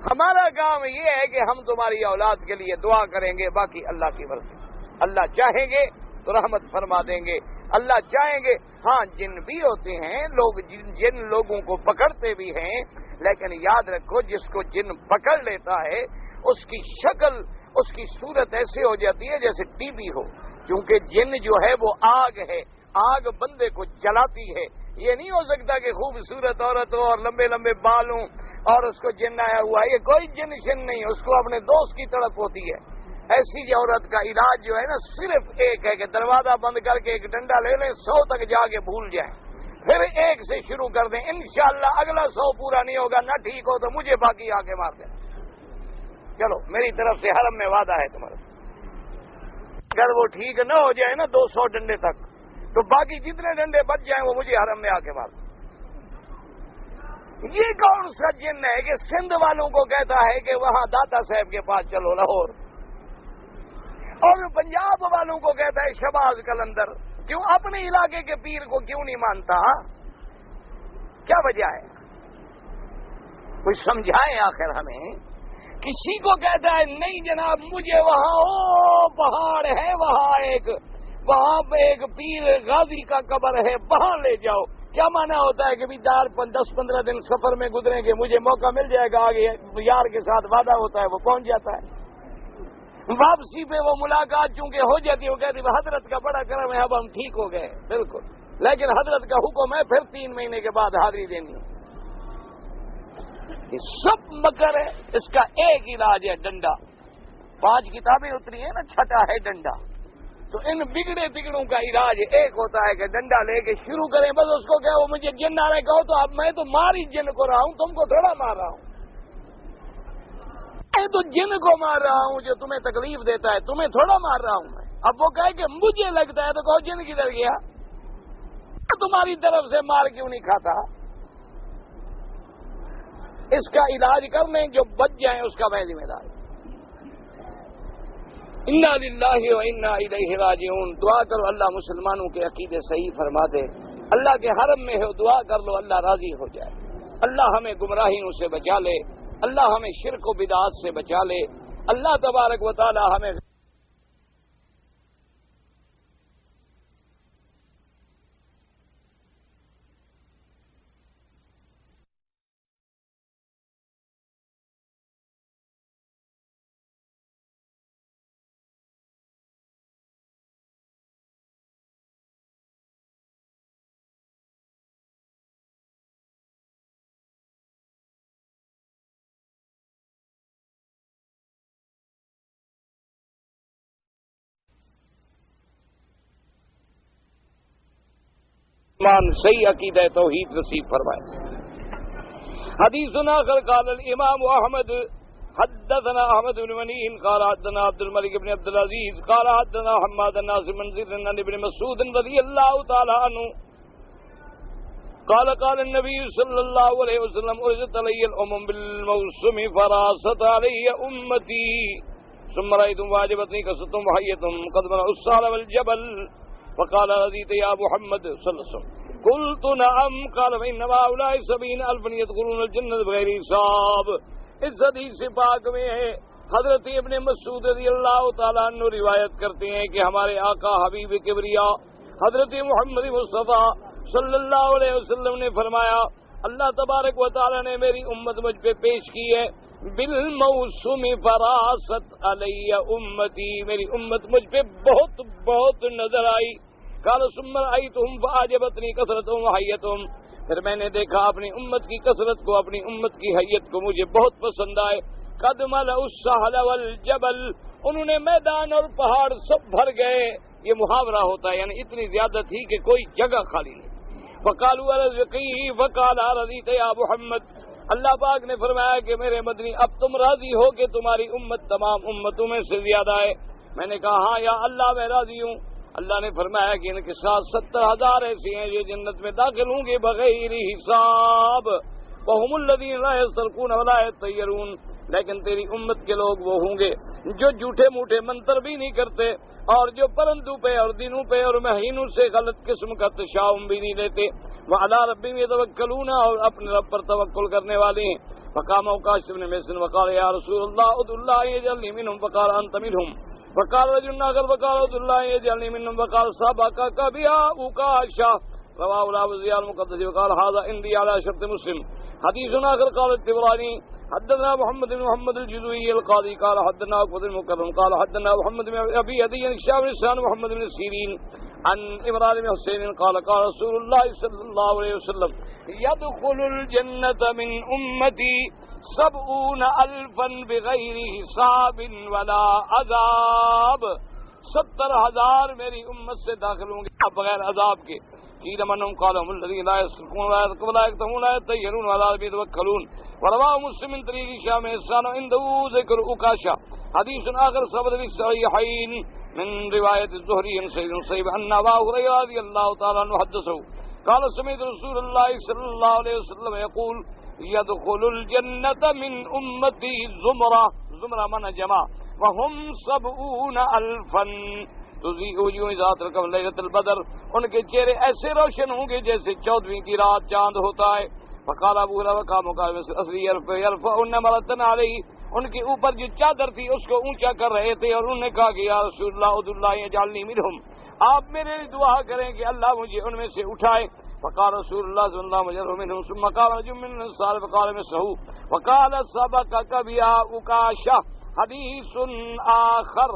ہمارا کام یہ ہے کہ ہم تمہاری اولاد کے لیے دعا کریں گے، باقی اللہ کی مرضی. اللہ چاہیں گے تو رحمت فرما دیں گے، اللہ چاہیں گے. ہاں جن بھی ہوتے ہیں لوگ، جن لوگوں کو پکڑتے بھی ہیں، لیکن یاد رکھو جس کو جن پکڑ لیتا ہے اس کی شکل، اس کی صورت ایسے ہو جاتی ہے جیسے ٹی بی ہو، کیونکہ جن جو ہے وہ آگ ہے، آگ بندے کو جلاتی ہے. یہ نہیں ہو سکتا کہ خوبصورت عورت ہو اور لمبے لمبے بال ہوں اور اس کو جن آیا ہوا ہے. یہ کوئی جن شن نہیں، اس کو اپنے دوست کی طرف ہوتی ہے. ایسی عورت کا علاج جو ہے نا صرف ایک ہے کہ دروازہ بند کر کے ایک ڈنڈا لے لیں، 100 تک جا کے بھول جائیں، پھر 1 سے شروع کر دیں. انشاءاللہ اگلا 100 پورا نہیں ہوگا، نہ ٹھیک ہو تو مجھے باقی آ کے مار دیں. چلو میری طرف سے حرم میں وعدہ ہے تمہارا. اگر وہ ٹھیک نہ ہو جائے نا 200 ڈنڈے تک، تو باقی جتنے ڈنڈے بچ جائیں وہ مجھے حرم میں آ کے مار دیں. یہ کون سا جن ہے کہ سندھ والوں کو کہتا ہے کہ وہاں داتا صاحب کے پاس چلو لاہور، اور پنجاب والوں کو کہتا ہے شہباز قلندر؟ کیوں اپنے علاقے کے پیر کو کیوں نہیں مانتا؟ کیا وجہ ہے؟ کچھ سمجھائیں آخر ہمیں. کسی کو کہتا ہے نہیں جناب مجھے وہاں پہاڑ ہے، وہاں پہ ایک پیر غازی کا قبر ہے، وہاں لے جاؤ. کیا معنی ہوتا ہے کہ بھی 10-15 دن سفر میں گزریں گے، مجھے موقع مل جائے گا، آگے یار کے ساتھ وعدہ ہوتا ہے وہ پہنچ جاتا ہے. واپسی پہ وہ ملاقات چونکہ ہو جاتی ہے، وہ کہتی ہے حضرت کا بڑا کرم ہے، اب ہم ٹھیک ہو گئے. بالکل لیکن حضرت کا حکم ہے پھر 3 مہینے کے بعد حاضری دینی ہے. یہ سب مکر ہے. اس کا ایک علاج ہے ڈنڈا. 5 کتابیں اتری ہیں نا, چھٹا ہے ڈنڈا. تو ان بگڑے بگڑوں کا علاج ایک ہوتا ہے کہ ڈنڈا لے کے شروع کریں. بس اس کو کیا وہ مجھے جن آ رہے کہو تو اب میں تو مار ہی جن کو رہا ہوں, تم کو تھوڑا مار رہا ہوں. میں تو جن کو مار رہا ہوں جو تمہیں تکلیف دیتا ہے, تمہیں تھوڑا مار رہا ہوں میں. اب وہ کہے کہ مجھے لگتا ہے تو کہو جن کدھر گیا, تمہاری طرف سے مار کیوں نہیں کھاتا. اس کا علاج کر لیں, جو بچ جائیں اس کا میں ذمہ دار. انا للہ و انا الیہ راجعون. دعا کرو اللہ مسلمانوں کے عقیدے صحیح فرما دے. اللہ کے حرم میں ہو, دعا کر لو اللہ راضی ہو جائے. اللہ ہمیں گمراہیوں سے بچا لے. اللہ ہمیں شرک و بدعات سے بچا لے. اللہ تبارک و تعالی ہمیں صحیح عقیدہ توحید نصیب فرمائے. حدیث آخر قال الامام احمد حدثنا احمد بن منی قال حدثنا عبد الملك بن عبد العزيز قال حدثنا حماد بن ناصر عن ابن مسعود رضي الله تعالى عنه قال قال النبي صلى الله عليه وسلم ارجت علي الامم بالموسم فراست علي امتي ثم رايتم واجبتني كستم وحيتم قد منعوا السهل والجبل فقال رضيت يا محمد صلى الله عليه وسلم قلت نعم قال فإنما هؤلاء 70,000 يدخلون الجنة بغير حساب. اس حدیث پاک میں ہے حضرت ابن مسعود رضی اللہ تعالیٰ عنہ روایت کرتے ہیں کہ ہمارے آقا حبیب کبریا حضرت محمد مصطفیٰ صلی اللہ علیہ وسلم نے فرمایا اللہ تبارک و تعالیٰ نے میری امت مجھ پہ پیش کی ہے بالموسم فراست علی امتی. میری امت مجھ پہ بہت بہت نظر آئی. قال ثم رأيتهم فأعجبتني كثرتهم وحيتهم. پھر میں نے دیکھا اپنی امت کی کثرت کو, اپنی امت کی حیت کو مجھے بہت پسند آئے. قد ملأوا السهل والجبل. انہوں نے میدان اور پہاڑ سب بھر گئے. یہ محاورہ ہوتا ہے یعنی اتنی زیادہ تھی کہ کوئی جگہ خالی نہیں. فقالوا رزقی وقال رضیت یا محمد. اللہ پاک نے فرمایا کہ میرے مدنی اب تم راضی ہو کہ تمہاری امت تمام امتوں میں سے زیادہ ہے. میں نے کہا ہاں یا اللہ میں راضی ہوں. اللہ نے فرمایا کہ ان کے ساتھ 70,000 ایسے ہیں جو جنت میں داخل ہوں گے بغیر حساب. وهم الذين لا يسترقون ولا يطيرون. لیکن تیری امت کے لوگ وہ ہوں گے جو جھوٹے موٹے منتر بھی نہیں کرتے اور جو پرندوں پہ اور دنوں پہ اور مہینوں سے غلط قسم کا تشاؤم بھی نہیں لیتے. وعلى ربهم يتوکلون. اور اپنے رب پر توکل کرنے والے ہیں. فقام عکاشہ بن محصن وقال یا رسول اللہ ادعو اللہ یجعلنی منهم فقال انت منهم. فقال رجل آخر فقال ادعو اللہ یجعلنی منهم فقال سبقك بها عکاشہ. رواه الابوذی المقدسی وقال هذا عندي على شرط مسلم. حدیث آخر قال الطبرانی حدثنا محمد بن محمد الجزوي القاضي قال حدثنا عقبة المكرم قال حدثنا محمد بن ابي عدي الشام لسان محمد بن سيرين عن عمران بن حسين قال قال رسول الله صلى الله عليه وسلم يدخل الجنة من امتي 70,000 بغير حساب ولا عذاب. 70,000 میری امت سے داخل ہوں گے بغیر عذاب کے. قيل من هم قال هم الذين لا يسرقون ولا يرقبون ولا يكتمون ولا يطيرون ولا يتوكلون. ورواه مسلم من طريق هشام إحسان عنده ذكر عكاشة. حديث آخر ثبت في الصحيحين من رواية الزهري عن سيد المسيب أن أبا هريرة رضي الله تعالى عنه حدثه قال سمعت رسول الله صلى الله عليه وسلم يقول يدخل الجنة من أمتي زمرة من جماعة وهم 70,000 تضيء وجوه ذات القمر ليلة البدر. ان کے چہرے ایسے روشن ہوں گے جیسے 14ویں کی رات چاند ہوتا ہے. فقال ابو هريرة وقام اصلی يرفعن مرة علیہ. ان کے اوپر جو چادر تھی اس کو اونچا کر رہے تھے اور انہوں نے کہا کہ یا رسول اللہ ادعو اللہ یجعلنی منهم. آپ میرے لیے دعا کریں کہ اللہ مجھے ان میں سے اٹھائے. فقال رسول الله صلى الله عليه وسلم منهم ثم قال رجل من الانصار فقال مثله وقال سبقك بها عكاشة. حديث آخر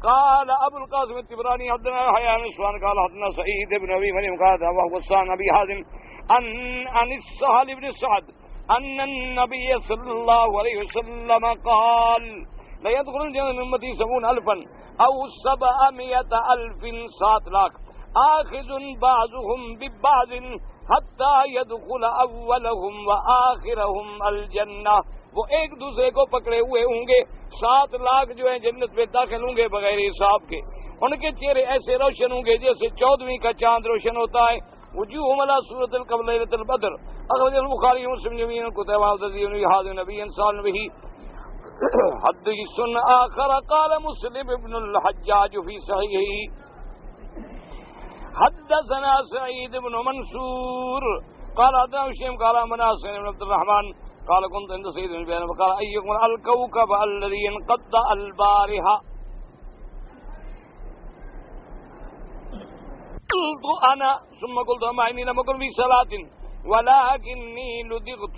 قال ابو القاسم الطبراني حدثنا يحيى بن سفيان قال حدثنا سعيد بن ابي مريم قال وهو غسان ابي حازم عن السهل بن سعد ان النبي صلى الله عليه وسلم قال لا يدخل الجنة من امتي 70,000 او 700,000 7 لاکھ آخذ بعضهم ببعض حتى يدخل اولهم واخرهم الجنہ. وہ ایک دوسرے کو پکڑے ہوئے ہوں گے. 7 لاکھ جو ہیں جنت میں داخل ہوں گے بغیر حساب کے. ان کے چہرے ایسے روشن ہوں گے جیسے 14ویں کا چاند روشن ہوتا ہے. وجوہهم على صورة القمر ليلة البدر. اخرج البخاري ومسلم جميعا كتاب هذا النبي انسان به حديث آخر. قال مسلم بن الحجاج في صحيحه حدثنا سعيد بن منصور قال حدثنا هشام قال مناصر بن عبد الرحمن قال كنت عند سيد بن بيان فقال أيكم الكوكب الذي انقض البارحة قلت أنا ثم قلت ما إني لم أكن في صلاة ولكني لدغت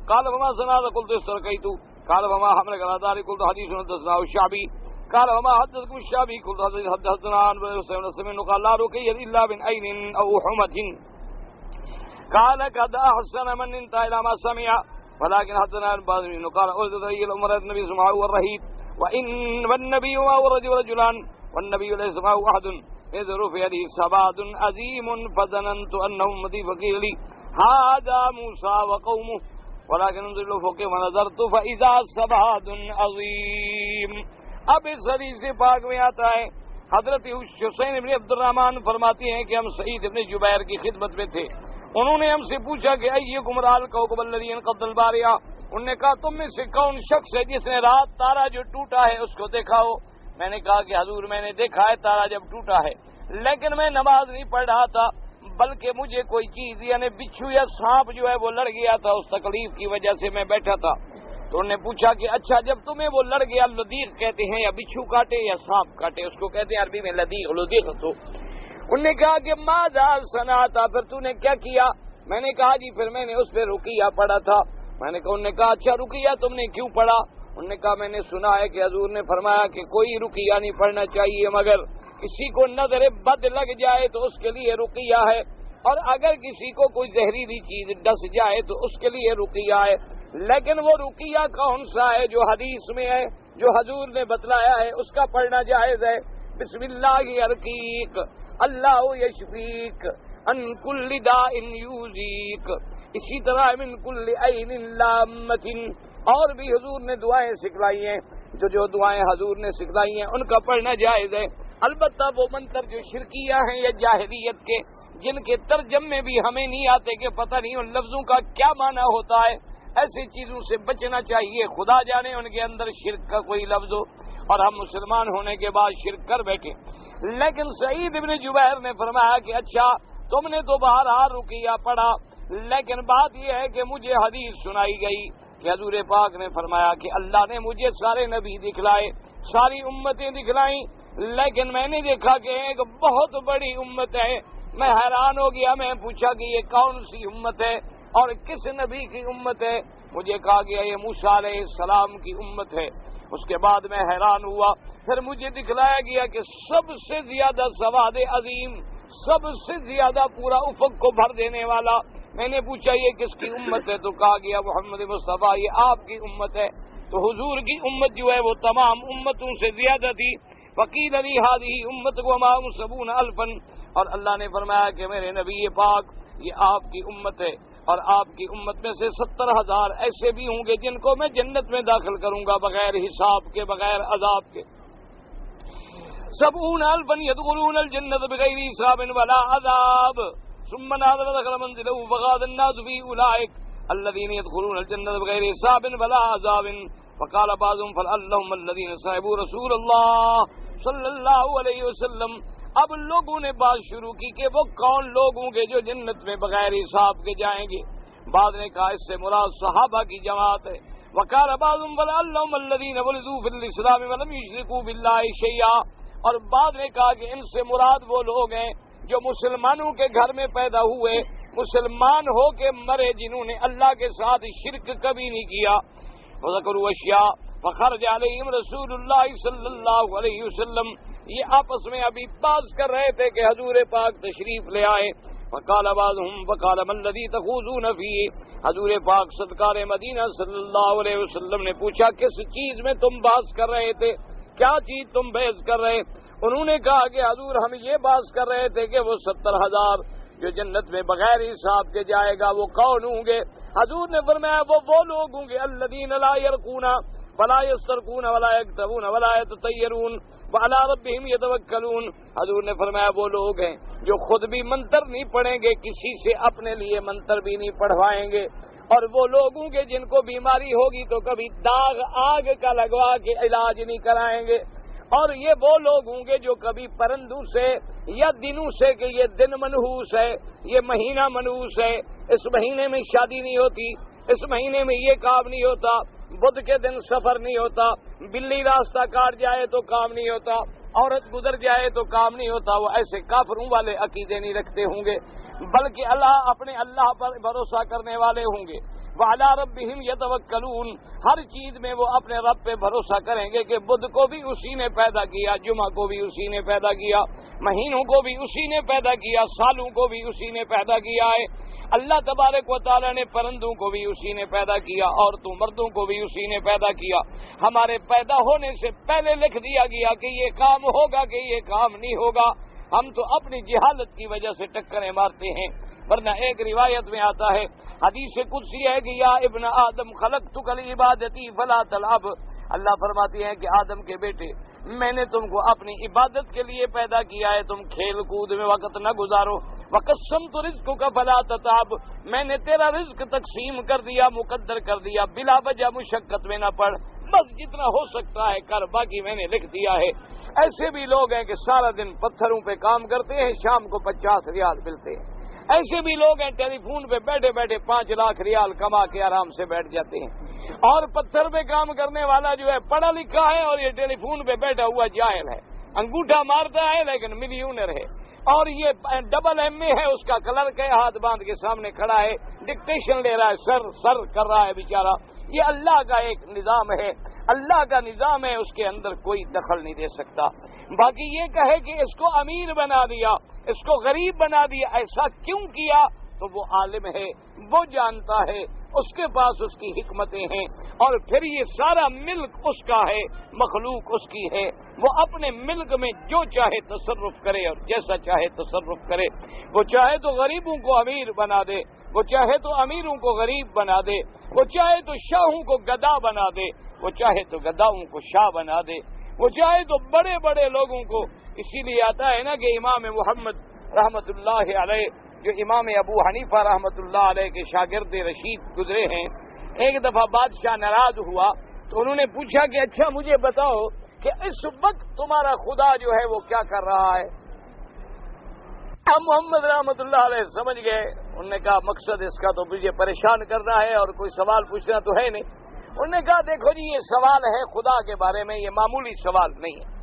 قال فما صنعت قلت استرقيت قال فما حملك على ذلك قلت حديث حدثناه الشعبي قال وما حدثكم الشعبي قلت حدثنا عن ابن سلمة قال لا رقية إلا من عين أو حمة قال قد أحسن من انتهى إلى ما سمع ولكن حدثنا بعض منه قال أرسلت إلى الأمراء النبي سمعه والرهيب والنبي معه رجل رجلان والنبي ليس معه أحد إذ رفع لي سباد عظيم فظننت أنه أمتي فقيل لي هذا موسى وقومه ولكن انظر له فوق ونظرت فإذا سباد عظيم. اب اس حدیث پاک میں آتا ہے حضرت حسین ابن عبد الرحمن فرماتے ہیں کہ ہم سعید ابن جبیر کی خدمت میں تھے. انہوں نے ہم سے پوچھا کہ ایکم رأى الكوكب الذي انقض البارحة. انہوں نے کہا تم میں سے کون شخص ہے جس نے رات تارا جو ٹوٹا ہے اس کو دیکھا ہو. میں نے کہا کہ حضور میں نے دیکھا ہے تارا جب ٹوٹا ہے لیکن میں نماز نہیں پڑھ رہا تھا بلکہ مجھے کوئی چیز یعنی بچھو یا سانپ جو ہے وہ لڑ گیا تھا. اس تکلیف کی وجہ سے میں بیٹھا تھا. تو انہوں نے پوچھا کہ اچھا جب تمہیں وہ لڑ گیا لدیغ کہتے ہیں یا بچھو کاٹے یا سانپ کاٹے اس کو کہتے ہیں عربی میں لدیغ لدیغ. تو انہوں نے کہا کہ ماذا صنعت پھر تو نے کیا کیا. میں نے کہا جی پھر میں نے اس پہ رقیہ پڑھا تھا. میں نے کہا انہوں نے کہا اچھا رقیہ تم نے کیوں پڑھا. انہوں نے کہا میں نے سنا ہے کہ حضور نے فرمایا کہ کوئی رقیہ نہیں پڑھنا چاہیے مگر کسی کو نظر بد لگ جائے تو اس کے لیے رقیہ ہے اور اگر کسی کو کوئی زہریلی چیز ڈس جائے تو اس کے لیے رقیہ ہے. لیکن وہ رقیہ کون سا ہے جو حدیث میں ہے جو حضور نے بتلایا ہے اس کا پڑھنا جائز ہے. بسم اللہ ارقیک اللہ یشفیک ان کل داء یوزیک. اسی طرح من کل عین لامۃ. اور بھی حضور نے دعائیں سکھلائی ہیں. جو دعائیں حضور نے سکھلائی ہیں ان کا پڑھنا جائز ہے. البتہ وہ منتر جو شرکیہ ہیں یا جاہلیت کے جن کے ترجمے بھی ہمیں نہیں آتے کہ پتہ نہیں ان لفظوں کا کیا معنی ہوتا ہے ایسی چیزوں سے بچنا چاہیے. خدا جانے ان کے اندر شرک کا کوئی لفظ ہو اور ہم مسلمان ہونے کے بعد شرک کر بیٹھے. لیکن سعید ابن جبیر نے فرمایا کہ اچھا تم نے تو بہرحال رقیہ پڑھا لیکن بات یہ ہے کہ مجھے حدیث سنائی گئی کہ حضور پاک نے فرمایا کہ اللہ نے مجھے سارے نبی دکھلائے ساری امتیں دکھلائیں لیکن میں نے دیکھا کہ ایک بہت بڑی امت ہے. میں حیران ہو گیا. میں پوچھا کہ یہ کون سی امت ہے اور کس نبی کی امت ہے. مجھے کہا گیا یہ موسیٰ علیہ السلام کی امت ہے. اس کے بعد میں حیران ہوا. پھر مجھے دکھلایا گیا کہ سب سے زیادہ سواد عظیم سب سے زیادہ پورا افق کو بھر دینے والا. میں نے پوچھا یہ کس کی امت ہے تو کہا گیا محمد مصطفیٰ یہ آپ کی امت ہے. تو حضور کی امت جو ہے وہ تمام امتوں سے زیادہ تھی. وقیل علی ہذہ امت وما 70,000 اور اللہ نے فرمایا کہ میرے نبی پاک یہ آپ کی امت ہے اور آپ کی امت میں سے 70,000 ایسے بھی ہوں گے جن کو میں جنت میں داخل کروں گا بغیر حساب کے بغیر عذاب کے. 70,000 يدخلون الجنة بغير حساب ولا عذاب ثم نظر دخل منزله فقال الناس في أولئك الذين يدخلون الجنة بغير حساب ولا عذاب فقال بعضهم فلعلهم الذين صحبوا رسول الله صلی اللہ علیہ وسلم. اب لوگوں نے بات شروع کی کہ وہ کون لوگ ہوں گے جو جنت میں بغیر حساب کے جائیں گے. بعد نے کہا اس سے مراد صحابہ کی جماعت ہے. وقال بعضهم فلعلهم الذين ولدوا في الاسلام ولم يشركوا بالله شيئا. اور بعد نے کہا کہ ان سے مراد وہ لوگ ہیں جو مسلمانوں کے گھر میں پیدا ہوئے مسلمان ہو کے مرے جنہوں نے اللہ کے ساتھ شرک کبھی نہیں کیا. وذکروا اشیاء فخرج علیہم رسول اللہ صلی اللہ علیہ وسلم، یہ آپس میں ابھی بات کر رہے تھے کہ حضور پاک تشریف لے آئے. فقال بعضهم فقال ما الذي تخوضون فيه، حضور پاک سرکار مدینہ صلی اللہ علیہ وسلم نے پوچھا کس چیز میں تم بحث کر رہے تھے، کیا چیز تم بحث کر رہے؟ انہوں نے کہا کہ حضور ہم یہ بحث کر رہے تھے کہ وہ 70,000 جو جنت میں بغیر حساب کے جائے گا وہ کون ہوں گے؟ حضور نے فرمایا وہ لوگ ہوں گے الذین لا یرقون ولا یسترقون ولا یکتوون ولا یتطیرون وعلی ربہم یتوکلون. حضور نے فرمایا وہ لوگ ہیں جو خود بھی منتر نہیں پڑھیں گے، کسی سے اپنے لیے منتر بھی نہیں پڑھوائیں گے، اور وہ لوگ ہوں گے جن کو بیماری ہوگی تو کبھی داغ آگ کا لگوا کے علاج نہیں کرائیں گے، اور یہ وہ لوگ ہوں گے جو کبھی پرندوں سے یا دنوں سے کہ یہ دن منحوس ہے، یہ مہینہ منحوس ہے، اس مہینے میں شادی نہیں ہوتی، اس مہینے میں یہ کام نہیں ہوتا، بدھ کے دن سفر نہیں ہوتا، بلی راستہ کاٹ جائے تو کام نہیں ہوتا، عورت گزر جائے تو کام نہیں ہوتا، وہ ایسے کافروں والے عقیدے نہیں رکھتے ہوں گے، بلکہ اپنے اللہ پر بھروسہ کرنے والے ہوں گے. وعلی ربہم یتوکلون، ہر چیز میں وہ اپنے رب پہ بھروسہ کریں گے کہ بدھ کو بھی اسی نے پیدا کیا، جمعہ کو بھی اسی نے پیدا کیا، مہینوں کو بھی اسی نے پیدا کیا، سالوں کو بھی اسی نے پیدا کیا ہے. اللہ تبارک و تعالیٰ نے پرندوں کو بھی اسی نے پیدا کیا، عورتوں مردوں کو بھی اسی نے پیدا کیا. ہمارے پیدا ہونے سے پہلے لکھ دیا گیا کہ یہ کام ہوگا کہ یہ کام نہیں ہوگا. ہم تو اپنی جہالت کی وجہ سے ٹکریں مارتے ہیں، ورنہ ایک روایت میں آتا ہے، حدیث قدسی ہے کہ یا ابن آدم خلقتک لعبادتی فلا تلعب. اللہ فرماتے ہیں کہ آدم کے بیٹے میں نے تم کو اپنی عبادت کے لیے پیدا کیا ہے، تم کھیل کود میں وقت نہ گزارو. وقسمت رزقک فلا تتعب، میں نے تیرا رزق تقسیم کر دیا، مقدر کر دیا، بلا وجہ مشقت میں نہ پڑ، بس جتنا ہو سکتا ہے کر، باقی میں نے لکھ دیا ہے. ایسے بھی لوگ ہیں کہ سارا دن پتھروں پہ کام کرتے ہیں، شام کو 50 ریال ملتے ہیں. ایسے بھی لوگ ہیں ٹیلی فون پہ بیٹھے بیٹھے 5 لاکھ ریال کما کے آرام سے بیٹھ جاتے ہیں. اور پتھر پہ کام کرنے والا جو ہے پڑھا لکھا ہے اور یہ ٹیلی فون پہ بیٹھا ہوا جاہل ہے، انگوٹھا مارتا ہے لیکن ملینئر ہے، اور یہ ڈبل ایم اے ہے، اس کا کلرک ہے، ہاتھ باندھ کے سامنے کھڑا ہے، ڈکٹیشن لے رہا ہے، سر کر رہا ہے بیچارہ. یہ اللہ کا ایک نظام ہے، اللہ کا نظام ہے، اس کے اندر کوئی دخل نہیں دے سکتا. باقی یہ کہے کہ اس کو امیر بنا دیا، اس کو غریب بنا دیا، ایسا کیوں کیا؟ تو وہ عالم ہے، وہ جانتا ہے، اس کے پاس اس کی حکمتیں ہیں، اور پھر یہ سارا ملک اس کا ہے، مخلوق اس کی ہے، وہ اپنے ملک میں جو چاہے تصرف کرے اور جیسا چاہے تصرف کرے. وہ چاہے تو غریبوں کو امیر بنا دے، وہ چاہے تو امیروں کو غریب بنا دے، وہ چاہے تو شاہوں کو گدا بنا دے، وہ چاہے تو گداؤں کو شاہ بنا دے، وہ چاہے تو بڑے بڑے لوگوں کو. اسی لیے آتا ہے نا کہ امام محمد رحمت اللہ علیہ جو امام ابو حنیفہ رحمت اللہ علیہ کے شاگرد رشید گزرے ہیں، ایک دفعہ بادشاہ ناراض ہوا تو انہوں نے پوچھا کہ اچھا مجھے بتاؤ کہ اس وقت تمہارا خدا جو ہے وہ کیا کر رہا ہے؟ اب محمد رحمت اللہ علیہ سمجھ گئے، انہوں نے کہا مقصد اس کا تو مجھے پریشان کرنا ہے اور کوئی سوال پوچھنا تو ہے نہیں. انہوں نے کہا دیکھو جی یہ سوال ہے خدا کے بارے میں، یہ معمولی سوال نہیں ہے،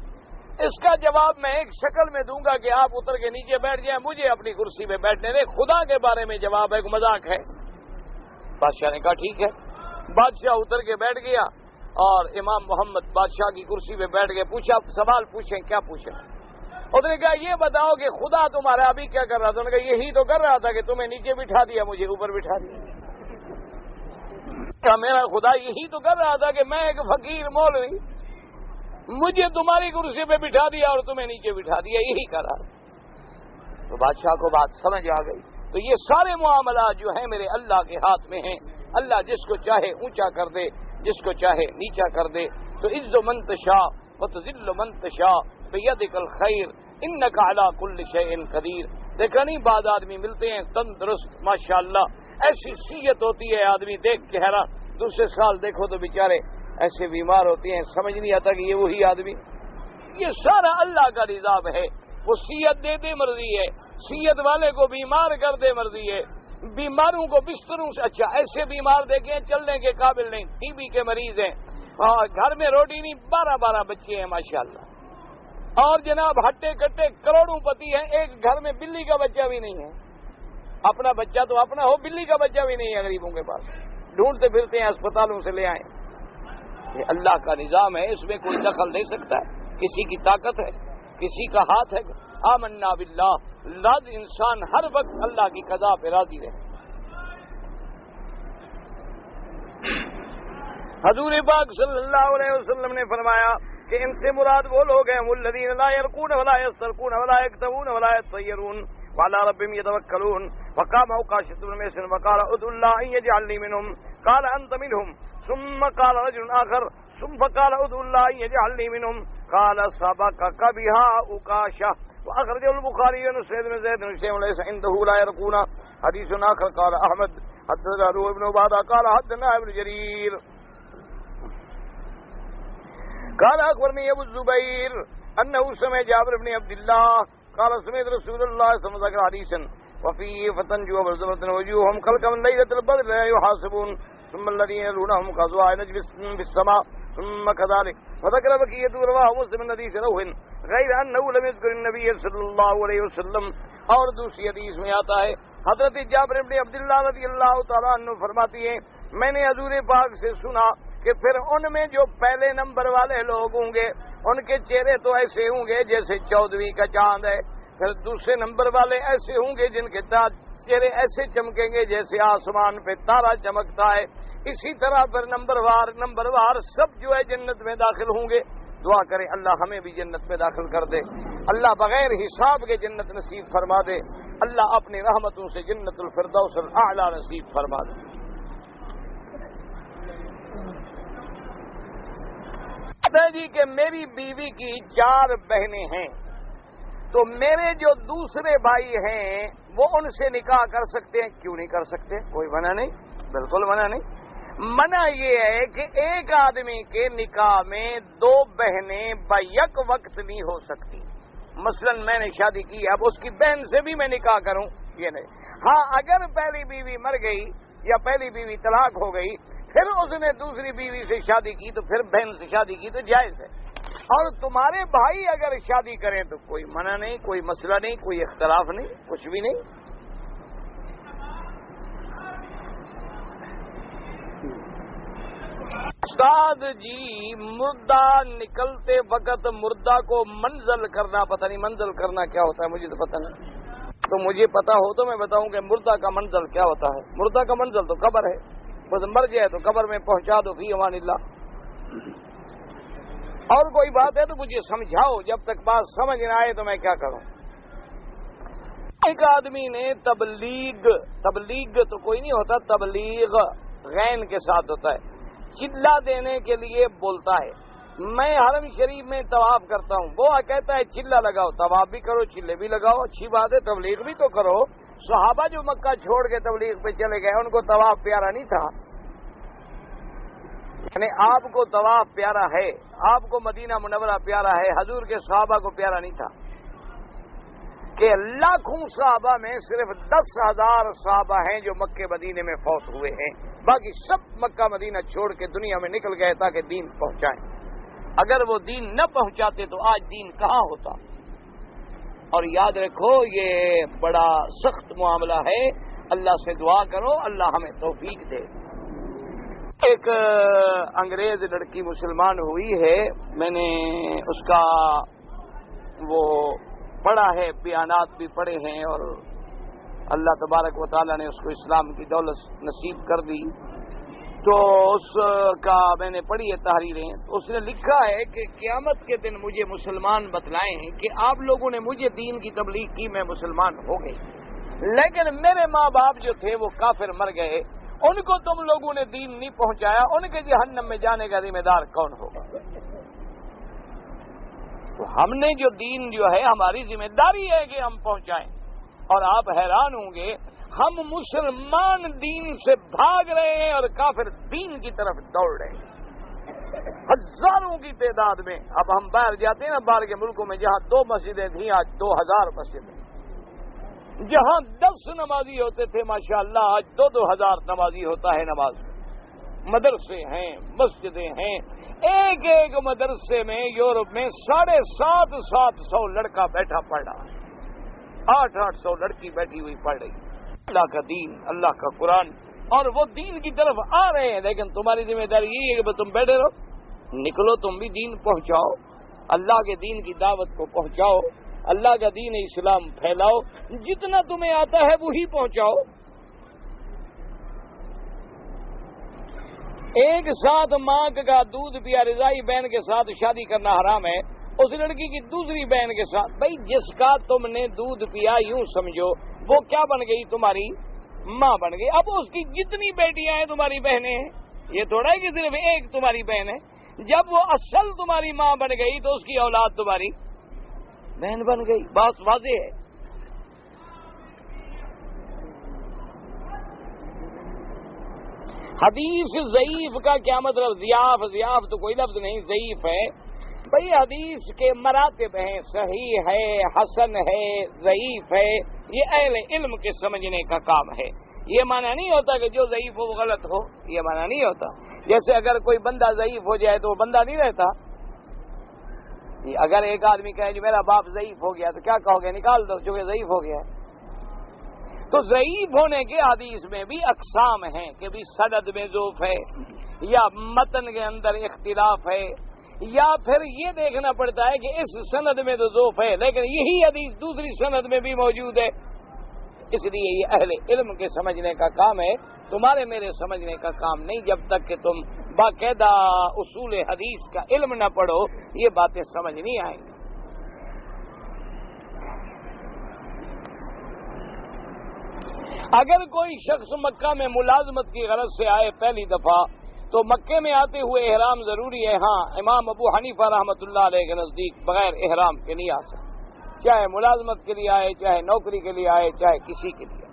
اس کا جواب میں ایک شکل میں دوں گا کہ آپ اتر کے نیچے بیٹھ جائیں، مجھے اپنی کرسی پہ بیٹھنے دیں. خدا کے بارے میں جواب ہے، مذاق ہے. بادشاہ نے کہا ٹھیک ہے. بادشاہ اتر کے بیٹھ گیا اور امام محمد بادشاہ کی کرسی پہ بیٹھ گئے. پوچھا سوال پوچھیں، کیا پوچھیں؟ اس نے کہا یہ بتاؤ کہ خدا تمہارا ابھی کیا کر رہا تھا؟ انہوں نے کہا یہی تو کر رہا تھا کہ تمہیں نیچے بٹھا دیا، مجھے اوپر بٹھا دیا. میرا خدا یہی تو کر رہا تھا کہ میں ایک فقیر مولوی، مجھے تمہاری کرسی پہ بٹھا دیا اور تمہیں نیچے بٹھا دیا، یہی کر رہا. تو بادشاہ کو بات سمجھ آ گئی. تو یہ سارے معاملات جو ہیں میرے اللہ کے ہاتھ میں ہیں. اللہ جس کو چاہے اونچا کر دے، جس کو چاہے نیچا کر دے. تو عز من تشاء وتذل من تشاء بیدک الخیر انک علی کل شیء قدیر. دیکھا نہیں بعض آدمی ملتے ہیں تندرست ماشاءاللہ، ایسی صحت ہوتی ہے آدمی دیکھ کے حیران، دوسرے سال دیکھو تو بیچارے ایسے بیمار ہوتے ہیں، سمجھ نہیں آتا کہ یہ وہی آدمی. یہ سارا اللہ کا نظام ہے. وہ صحت دے دے مرضی ہے، صحت والے کو بیمار کر دے مرضی ہے، بیماروں کو بستروں سے اچھا ایسے بیمار دیکھیں چلنے کے قابل نہیں، ٹی بی کے مریض ہیں، گھر میں روٹی نہیں، 12 بچے ہیں ماشاءاللہ، اور جناب ہٹے کٹے کروڑوں پتی ہیں، ایک گھر میں بلی کا بچہ بھی نہیں ہے. اپنا بچہ تو اپنا ہو، بلی کا بچہ بھی نہیں ہے غریبوں کے پاس، ڈھونڈتے پھرتے ہیں اسپتالوں سے لے آئیں. یہ اللہ کا نظام ہے، اس میں کوئی دخل دے سکتا ہے؟ کسی کی طاقت ہے؟ کسی کا ہاتھ ہے؟ آمنا باللہ، راضی انسان ہر وقت اللہ کی قضا پہ راضی رہے۔ حضور پاک صلی اللہ علیہ وسلم نے فرمایا کہ ان سے مراد وہ لوگ ہیں الذین لا یرقون ولا یسترقون ولا یکتوون ولا یطیرون وعلی ربهم یتوکلون۔ فقام عکاشۃ بن محصن وقال ادعوا الله ان یجعلنی منهم قال انت منهم ثم قال رجل آخر ثم قال ادعوا الله ان یجعلنی منهم قال سبقك بها عکاشہ۔ واخرجه البخاری عن سعید بن زید بن شیم ليس عنده لا يرقون۔ حدیث آخر قال احمد حدثنا ابن عبادہ قال حدثنا ابن جریر قال اخبرني ابو الزبير انه سمع جابر بن عبد الله قال سمعت رسول الله صلى الله عليه وسلم حديثا وفيه فتنجوا برزمة وجوههم كالقمر من ليلة البدر لا يحاسبون ثم الذين يلونهم كأصواع نجم بالسماء ثم كذلك وذكر بقية رواه مسلم من حديث روح غير انه لم يذكر النبي صلى الله عليه وسلم۔ اور دوسری حدیث میں آتا ہے حضرت جابر بن عبداللہ رضی اللہ تعالیٰ عنہ فرماتی ہیں میں نے حضور پاک سے سنا کہ پھر ان میں جو پہلے نمبر والے لوگ ہوں گے ان کے چہرے تو ایسے ہوں گے جیسے 14ویں کا چاند ہے، پھر دوسرے نمبر والے ایسے ہوں گے جن کے چہرے ایسے چمکیں گے جیسے آسمان پہ تارا چمکتا ہے، اسی طرح پھر نمبر وار سب جو ہے جنت میں داخل ہوں گے۔ دعا کریں اللہ ہمیں بھی جنت میں داخل کر دے، اللہ بغیر حساب کے جنت نصیب فرما دے، اللہ اپنی رحمتوں سے جنت الفردوس الاعلی نصیب فرما دے۔ جی کہ میری بیوی کی 4 بہنیں ہیں، تو میرے جو دوسرے بھائی ہیں وہ ان سے نکاح کر سکتے ہیں؟ کیوں نہیں کر سکتے؟ کوئی منع نہیں، بالکل منع نہیں۔ منع یہ ہے کہ ایک آدمی کے نکاح میں 2 بہنیں بیک وقت نہیں ہو سکتی۔ مثلا میں نے شادی کی، اب اس کی بہن سے بھی میں نکاح کروں، یہ نہیں۔ ہاں اگر پہلی بیوی مر گئی یا پہلی بیوی طلاق ہو گئی پھر اس نے دوسری بیوی سے شادی کی تو پھر بہن سے شادی کی تو جائز ہے، اور تمہارے بھائی اگر شادی کریں تو کوئی منع نہیں، کوئی مسئلہ نہیں، کوئی اختلاف نہیں، کچھ بھی نہیں۔ استاد جی مردہ نکلتے وقت مردہ کو منزل کرنا، پتہ نہیں منزل کرنا کیا ہوتا ہے، مجھے تو پتہ نہیں، تو مجھے پتہ ہو تو میں بتاؤں کہ مردہ کا منزل کیا ہوتا ہے۔ مردہ کا منزل تو قبر ہے، بس مر جائے تو قبر میں پہنچا دو فی امان اللہ۔ اور کوئی بات ہے تو مجھے سمجھاؤ، جب تک بات سمجھ نہ آئے تو میں کیا کروں۔ ایک آدمی نے تبلیغ تو کوئی نہیں ہوتا، تبلیغ غین کے ساتھ ہوتا ہے، چلا دینے کے لیے بولتا ہے۔ میں حرم شریف میں طواف کرتا ہوں، وہ کہتا ہے چلا لگاؤ، طواف بھی کرو چلے بھی لگاؤ، اچھی بات ہے، تبلیغ بھی تو کرو۔ صحابہ جو مکہ چھوڑ کے تبلیغ پہ چلے گئے ان کو طواف پیارا نہیں تھا؟ یعنی آپ کو طواف پیارا ہے، آپ کو مدینہ منورہ پیارا ہے، حضور کے صحابہ کو پیارا نہیں تھا؟ کہ لاکھوں صحابہ میں صرف 10,000 صحابہ ہیں جو مکہ مدینے میں فوت ہوئے ہیں، باقی سب مکہ مدینہ چھوڑ کے دنیا میں نکل گئے تاکہ دین پہنچائیں۔ اگر وہ دین نہ پہنچاتے تو آج دین کہاں ہوتا؟ اور یاد رکھو یہ بڑا سخت معاملہ ہے، اللہ سے دعا کرو اللہ ہمیں توفیق دے۔ ایک انگریز لڑکی مسلمان ہوئی ہے، میں نے اس کا وہ پڑھا ہے، بیانات بھی پڑھے ہیں، اور اللہ تبارک و تعالیٰ نے اس کو اسلام کی دولت نصیب کر دی، تو اس کا میں نے پڑھی ہے تحریریں، تو اس نے لکھا ہے کہ قیامت کے دن مجھے مسلمان بتلائے ہیں کہ آپ لوگوں نے مجھے دین کی تبلیغ کی، میں مسلمان ہو گئی، لیکن میرے ماں باپ جو تھے وہ کافر مر گئے، ان کو تم لوگوں نے دین نہیں پہنچایا، ان کے جہنم میں جانے کا ذمہ دار کون ہوگا؟ تو ہم نے جو دین جو ہے ہماری ذمہ داری ہے کہ ہم پہنچائیں، اور آپ حیران ہوں گے ہم مسلمان دین سے بھاگ رہے ہیں اور کافر دین کی طرف دوڑ رہے ہیں ہزاروں کی تعداد میں۔ اب ہم باہر جاتے ہیں نا، باہر کے ملکوں میں جہاں 2 مسجدیں تھیں آج 2000 مسجدیں، جہاں 10 نمازی ہوتے تھے ماشاءاللہ آج 2,000 نمازی ہوتا ہے نماز۔ مدرسے ہیں، مسجدیں ہیں، ایک مدرسے میں یورپ میں 750 لڑکا بیٹھا پڑھ رہا ہے، 800 لڑکی بیٹھی ہوئی پڑھ رہی، اللہ کا دین، اللہ کا قرآن، اور وہ دین کی طرف آ رہے ہیں، لیکن تمہاری ذمہ داری یہی ہے کہ تم بیٹھے رہو، نکلو تم بھی دین پہنچاؤ، اللہ کے دین کی دعوت کو پہنچاؤ، اللہ کا دین اسلام پھیلاؤ، جتنا تمہیں آتا ہے وہی پہنچاؤ۔ ایک ساتھ ماں کا دودھ پیا رضائی بہن کے ساتھ شادی کرنا حرام ہے، اس لڑکی کی دوسری بہن کے ساتھ، بھائی جس کا تم نے دودھ پیا یوں سمجھو وہ کیا بن گئی؟ تمہاری ماں بن گئی۔ اب اس کی جتنی بیٹیاں ہیں تمہاری بہنیں ہیں، یہ تھوڑا ہے کہ صرف ایک تمہاری بہن ہے۔ جب وہ اصل تمہاری ماں بن گئی تو اس کی اولاد تمہاری بہن بن گئی، بات واضح ہے۔ حدیث ضعیف کا کیا مطلب؟ ضعاف تو کوئی لفظ نہیں، ضعیف ہے۔ بھئی حدیث کے مراتب ہیں، صحیح ہے، حسن ہے، ضعیف ہے، یہ اہل علم کے سمجھنے کا کام ہے۔ یہ معنی نہیں ہوتا کہ جو ضعیف ہو وہ غلط ہو، یہ معنی نہیں ہوتا۔ جیسے اگر کوئی بندہ ضعیف ہو جائے تو وہ بندہ نہیں رہتا۔ اگر ایک آدمی کہے جو میرا باپ ضعیف ہو گیا تو کیا کہو گے؟ نکال دو چونکہ ضعیف ہو گیا ہے۔ تو ضعیف ہونے کے حدیث میں بھی اقسام ہیں کہ بھی سند میں ضعف ہے یا متن کے اندر اختلاف ہے، یا پھر یہ دیکھنا پڑتا ہے کہ اس سند میں تو ضعف ہے لیکن یہی حدیث دوسری سند میں بھی موجود ہے۔ اس لیے یہ اہل علم کے سمجھنے کا کام ہے، تمہارے میرے سمجھنے کا کام نہیں۔ جب تک کہ تم باقاعدہ اصول حدیث کا علم نہ پڑھو یہ باتیں سمجھ نہیں آئیں گی۔ اگر کوئی شخص مکہ میں ملازمت کی غرض سے آئے پہلی دفعہ تو مکے میں آتے ہوئے احرام ضروری ہے؟ ہاں، امام ابو حنیفہ رحمۃ اللہ علیہ کے نزدیک بغیر احرام کے نہیں آ سکتے، چاہے ملازمت کے لیے آئے، چاہے نوکری کے لیے آئے، چاہے کسی کے لیے۔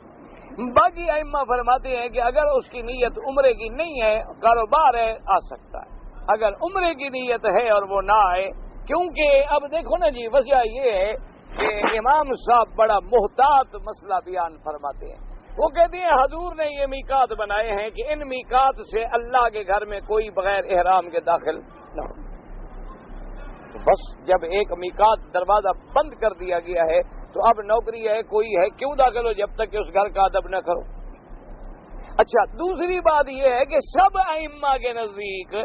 باقی ائمہ فرماتے ہیں کہ اگر اس کی نیت عمرے کی نہیں ہے، کاروبار ہے، آ سکتا ہے۔ اگر عمرے کی نیت ہے اور وہ نہ آئے، کیونکہ اب دیکھو نا جی، وجہ یہ ہے کہ امام صاحب بڑا محتاط مسئلہ بیان فرماتے ہیں۔ وہ کہتے ہیں حضور نے یہ میقات بنائے ہیں کہ ان میقات سے اللہ کے گھر میں کوئی بغیر احرام کے داخل نہ ہو۔ بس جب ایک میقات دروازہ بند کر دیا گیا ہے تو اب نوکری ہے، کوئی ہے، کیوں داخل ہو جب تک کہ اس گھر کا ادب نہ کرو۔ اچھا، دوسری بات یہ ہے کہ سب ائمہ کے نزدیک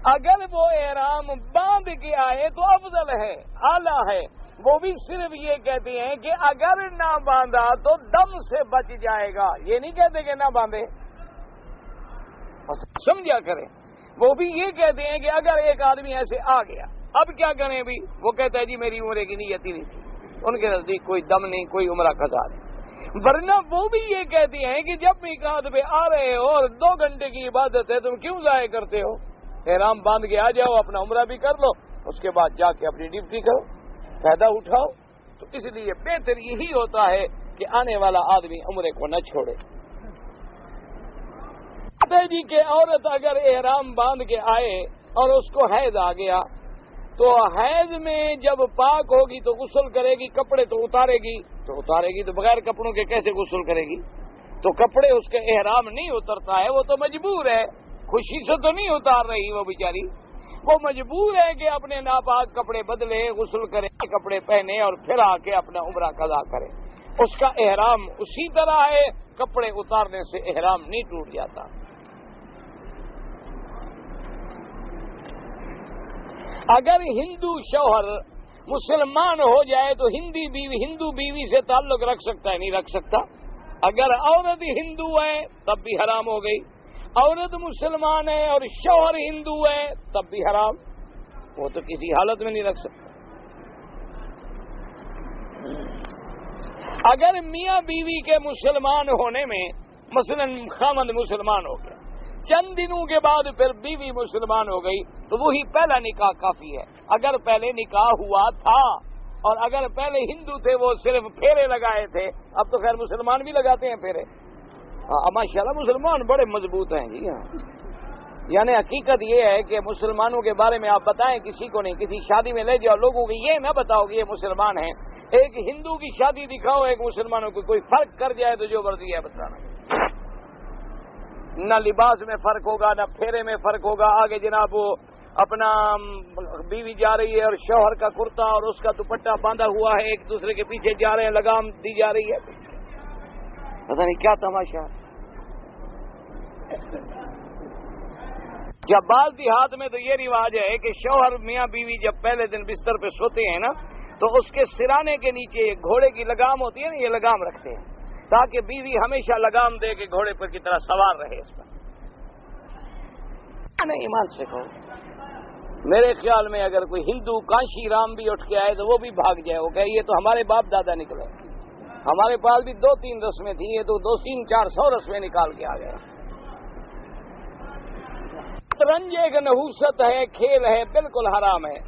اگر وہ احرام باندھ کے آئے تو افضل ہے، اعلیٰ ہے۔ وہ بھی صرف یہ کہتے ہیں کہ اگر نہ باندھا تو دم سے بچ جائے گا، یہ نہیں کہتے کہ نہ باندھے، سمجھا کریں۔ وہ بھی یہ کہتے ہیں کہ اگر ایک آدمی ایسے آ گیا اب کیا کریں بھی؟ وہ کہتا ہے جی میری عمرے کی نیت ہی نہیں تھی، ان کے نزدیک کوئی دم نہیں، کوئی عمرہ قضا نہیں۔ ورنہ وہ بھی یہ کہتے ہیں کہ جب میقات پہ آ رہے ہو اور 2 گھنٹے کی عبادت ہے تم کیوں ضائع کرتے ہو؟ احرام باندھ کے آ جاؤ، اپنا عمرہ بھی کر لو، اس کے بعد جا کے اپنی ڈیوٹی کرو، فائدہ اٹھاؤ۔ تو اس لیے بہتر یہی ہوتا ہے کہ آنے والا آدمی عمرے کو نہ چھوڑے۔ جی کہ عورت اگر احرام باندھ کے آئے اور اس کو حیض آ گیا تو حیض میں جب پاک ہوگی تو غسل کرے گی، کپڑے تو اتارے گی تو بغیر کپڑوں کے کیسے غسل کرے گی؟ تو کپڑے اس کے احرام نہیں اترتا ہے، وہ تو مجبور ہے، خوشی سے تو نہیں اتار رہی وہ بیچاری، وہ مجبور ہے کہ اپنے ناپاک کپڑے بدلے، غسل کرے، کپڑے پہنے اور پھر آ کے اپنا عمرہ قضا کرے۔ اس کا احرام اسی طرح ہے، کپڑے اتارنے سے احرام نہیں ٹوٹ جاتا۔ اگر ہندو شوہر مسلمان ہو جائے تو ہندو بیوی سے تعلق رکھ سکتا ہے؟ نہیں رکھ سکتا۔ اگر عورت ہندو ہے تب بھی حرام ہو گئی، عورت مسلمان ہے اور شوہر ہندو ہے تب بھی حرام، وہ تو کسی حالت میں نہیں رکھ سکتا۔ اگر میاں بیوی کے مسلمان ہونے میں مثلا خامند مسلمان ہو گیا، چند دنوں کے بعد پھر بیوی مسلمان ہو گئی تو وہی پہلا نکاح کافی ہے۔ اگر پہلے نکاح ہوا تھا اور اگر پہلے ہندو تھے وہ صرف پھیرے لگائے تھے، اب تو خیر مسلمان بھی لگاتے ہیں پھیرے۔ ماشاءاللہ مسلمان بڑے مضبوط ہیں جی ہاں۔ یعنی حقیقت یہ ہے کہ مسلمانوں کے بارے میں آپ بتائیں کسی کو نہیں، کسی شادی میں لے جاؤ لوگوں کو یہ نہ بتاؤ کہ یہ مسلمان ہیں، ایک ہندو کی شادی دکھاؤ ایک مسلمانوں کو، کوئی فرق کر جائے تو جو مرضی ہے بتانا۔ نہ لباس میں فرق ہوگا، نہ پھیرے میں فرق ہوگا۔ آگے جناب وہ اپنا بیوی جا رہی ہے اور شوہر کا کرتا اور اس کا دوپٹہ باندھا ہوا ہے، ایک دوسرے کے پیچھے جا رہے ہیں، لگام دی جا رہی ہے، پتہ نہیں کیا تماشا۔ جب بعض دیہات میں تو یہ رواج ہے کہ شوہر میاں بیوی جب پہلے دن بستر پہ سوتے ہیں نا تو اس کے سرانے کے نیچے گھوڑے کی لگام ہوتی ہے نا، یہ لگام رکھتے ہیں تاکہ بیوی ہمیشہ لگام دے کے گھوڑے پر کی طرح سوار رہے اس پر. نہیں ایمان سے کہو، میرے خیال میں اگر کوئی ہندو کانشی رام بھی اٹھ کے آئے تو وہ بھی بھاگ جائے، وہ کہ یہ تو ہمارے باپ دادا نکلے، ہمارے پاس بھی 2-3 رسمیں تھیں، یہ تو 200-400 رسمیں نکال کے آ گئے. شطرنج ایک نحوست ہے، کھیل ہے، بالکل حرام ہے.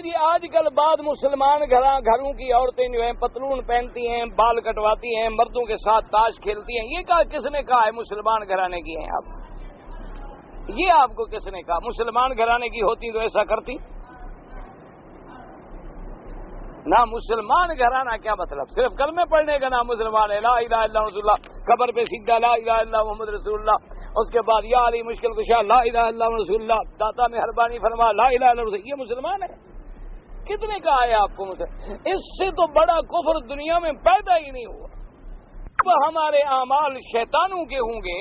جی آج کل بعد مسلمان گھروں کی عورتیں جو ہیں پتلون پہنتی ہیں، بال کٹواتی ہیں، مردوں کے ساتھ تاش کھیلتی ہیں. یہ کہا کس نے کہا ہے مسلمان گھرانے کی ہیں آپ؟ یہ آپ کو کس نے کہا؟ مسلمان گھرانے کی ہوتی تو ایسا کرتی نہ. مسلمان گھرانا کیا مطلب؟ صرف کلمے پڑھنے کا نام مسلمان ہے، لا الہ الا اللہ رسول اللہ، قبر پہ سیدھا لا الہ الا اللہ محمد رسول اللہ، اس کے بعد یا علی مشکل کشا لا الہ الا اللہ رسول اللہ، داتا مہربانی فرما لا الہ الا اللہ رسول. یہ مسلمان ہے؟ کتنے کہا ہے آپ کو مسلمان؟ اس سے تو بڑا کفر دنیا میں پیدا ہی نہیں ہوا. جب ہمارے اعمال شیطانوں کے ہوں گے،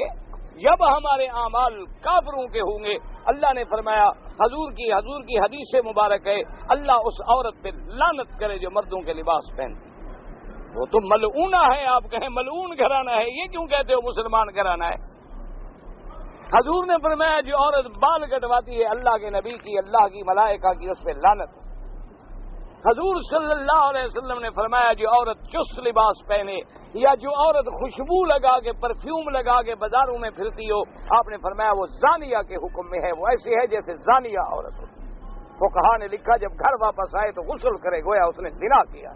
جب ہمارے اعمال کافروں کے ہوں گے، اللہ نے فرمایا حضور کی حدیث مبارک ہے، اللہ اس عورت پہ لعنت کرے جو مردوں کے لباس پہنتی، وہ تو ملعونہ ہے. آپ کہیں ملعون گھرانہ ہے، یہ کیوں کہتے ہو مسلمان گھرانہ ہے؟ حضور نے فرمایا جو عورت بال کٹواتی ہے اللہ کے نبی کی، اللہ کی ملائکہ کی اس پہ لعنت. حضور صلی اللہ علیہ وسلم نے فرمایا جو عورت چست لباس پہنے یا جو عورت خوشبو لگا کے پرفیوم لگا کے بازاروں میں پھرتی ہو، آپ نے فرمایا وہ زانیہ کے حکم میں ہے، وہ ایسی ہے جیسے زانیہ عورت ہو. فقہا نے لکھا جب گھر واپس آئے تو غسل کرے، گویا اس نے زنا کیا.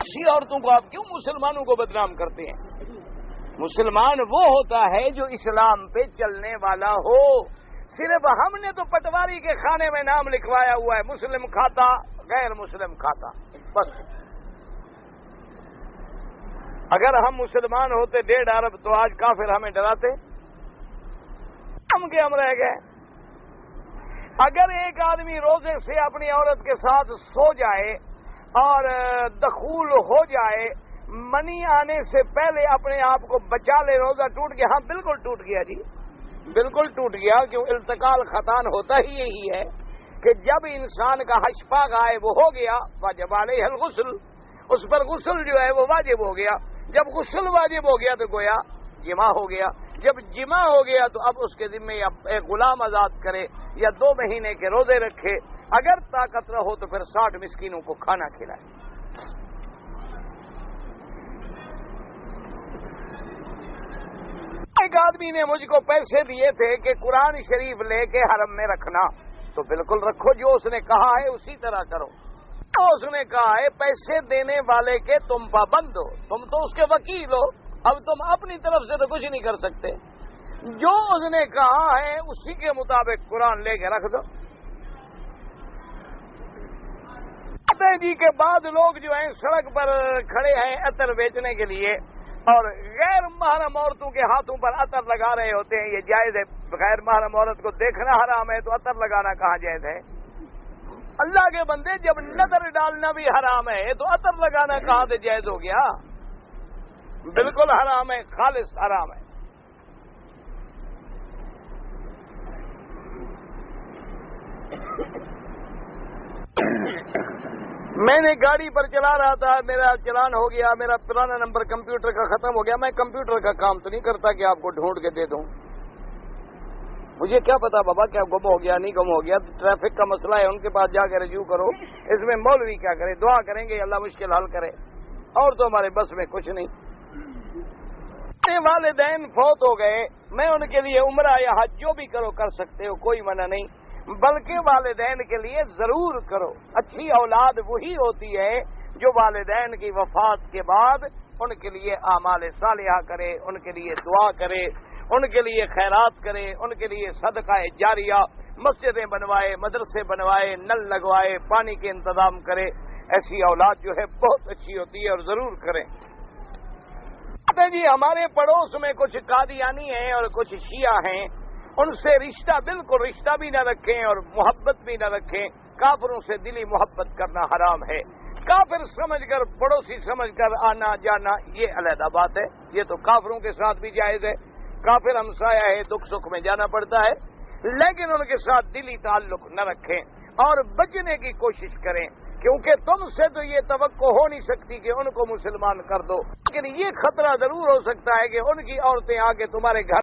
اسی عورتوں کو آپ کیوں مسلمانوں کو بدنام کرتے ہیں؟ مسلمان وہ ہوتا ہے جو اسلام پہ چلنے والا ہو. صرف ہم نے تو پٹواری کے کھانے میں نام لکھوایا ہوا ہے، مسلم کھاتا غیر مسلم کھاتا، بس. اگر ہم مسلمان ہوتے 1.5 ارب تو آج کافر ہمیں ڈراتے، ہم کے ہم رہ گئے. اگر ایک آدمی روزے سے اپنی عورت کے ساتھ سو جائے اور دخول ہو جائے، منی آنے سے پہلے اپنے آپ کو بچا لے، روزہ ٹوٹ گیا؟ ہاں بالکل ٹوٹ گیا جی، بالکل ٹوٹ گیا. کیوں؟ التقال ختان ہوتا ہی یہی ہے کہ جب انسان کا حشفہ غائب ہو گیا واجب علیہ الغسل، اس پر غسل جو ہے وہ واجب ہو گیا. جب غسل واجب ہو گیا تو گویا جمع ہو گیا. جب جمع ہو گیا تو اب اس کے ذمے یا ایک غلام آزاد کرے یا 2 مہینے کے روزے رکھے، اگر طاقت نہ ہو تو پھر 60 مسکینوں کو کھانا کھلائے. ایک آدمی نے مجھ کو پیسے دیے تھے کہ قرآن شریف لے کے حرم میں رکھنا، تو بالکل رکھو، جو اس نے کہا ہے اسی طرح کرو. تو اس نے کہا ہے پیسے دینے والے کے تم پابند ہو، تم تو اس کے وکیل ہو، اب تم اپنی طرف سے تو کچھ نہیں کر سکتے. جو اس نے کہا ہے اسی کے مطابق قرآن لے کے رکھ دو. جی کے بعد لوگ جو ہیں سڑک پر کھڑے ہیں عطر بیچنے کے لیے اور غیر محرم عورتوں کے ہاتھوں پر عطر لگا رہے ہوتے ہیں. یہ جائز ہے؟ غیر محرم عورت کو دیکھنا حرام ہے تو عطر لگانا کہاں جائز ہے؟ اللہ کے بندے جب نظر ڈالنا بھی حرام ہے تو عطر لگانا کہاں سے جائز ہو گیا؟ بالکل حرام ہے، خالص حرام ہے. میں نے گاڑی پر چلا رہا تھا، میرا چلان ہو گیا، میرا پرانا نمبر کمپیوٹر کا ختم ہو گیا. میں کمپیوٹر کا کام تو نہیں کرتا کہ آپ کو ڈھونڈ کے دے دوں. مجھے کیا پتا بابا کیا گم ہو گیا نہیں گم ہو گیا. ٹریفک کا مسئلہ ہے، ان کے پاس جا کے رجوع کرو. اس میں مولوی کیا کرے؟ دعا کریں گے اللہ مشکل حل کرے، اور تو ہمارے بس میں کچھ نہیں. والدین فوت ہو گئے، میں ان کے لیے عمرہ یا حج جو بھی کرو کر سکتے ہو، کوئی منع نہیں، بلکہ والدین کے لیے ضرور کرو. اچھی اولاد وہی ہوتی ہے جو والدین کی وفات کے بعد ان کے لیے اعمال صالحہ کرے، ان کے لیے دعا کرے، ان کے لیے خیرات کرے، ان کے لیے صدقہ جاریہ، مسجدیں بنوائے، مدرسے بنوائے، نل لگوائے، پانی کے انتظام کرے. ایسی اولاد جو ہے بہت اچھی ہوتی ہے اور ضرور کریں. جی ہمارے پڑوس میں کچھ قادیانی ہیں اور کچھ شیعہ ہیں، ان سے بالکل رشتہ بھی نہ رکھیں اور محبت بھی نہ رکھیں. کافروں سے دلی محبت کرنا حرام ہے. کافر سمجھ کر پڑوسی سمجھ کر آنا جانا یہ علیحدہ بات ہے، یہ تو کافروں کے ساتھ بھی جائز ہے، کافر ہمسایہ ہے، دکھ سکھ میں جانا پڑتا ہے، لیکن ان کے ساتھ دلی تعلق نہ رکھیں اور بچنے کی کوشش کریں، کیونکہ تم سے تو یہ توقع ہو نہیں سکتی کہ ان کو مسلمان کر دو، لیکن یہ خطرہ ضرور ہو سکتا ہے کہ ان کی عورتیں آ کے تمہارے گھر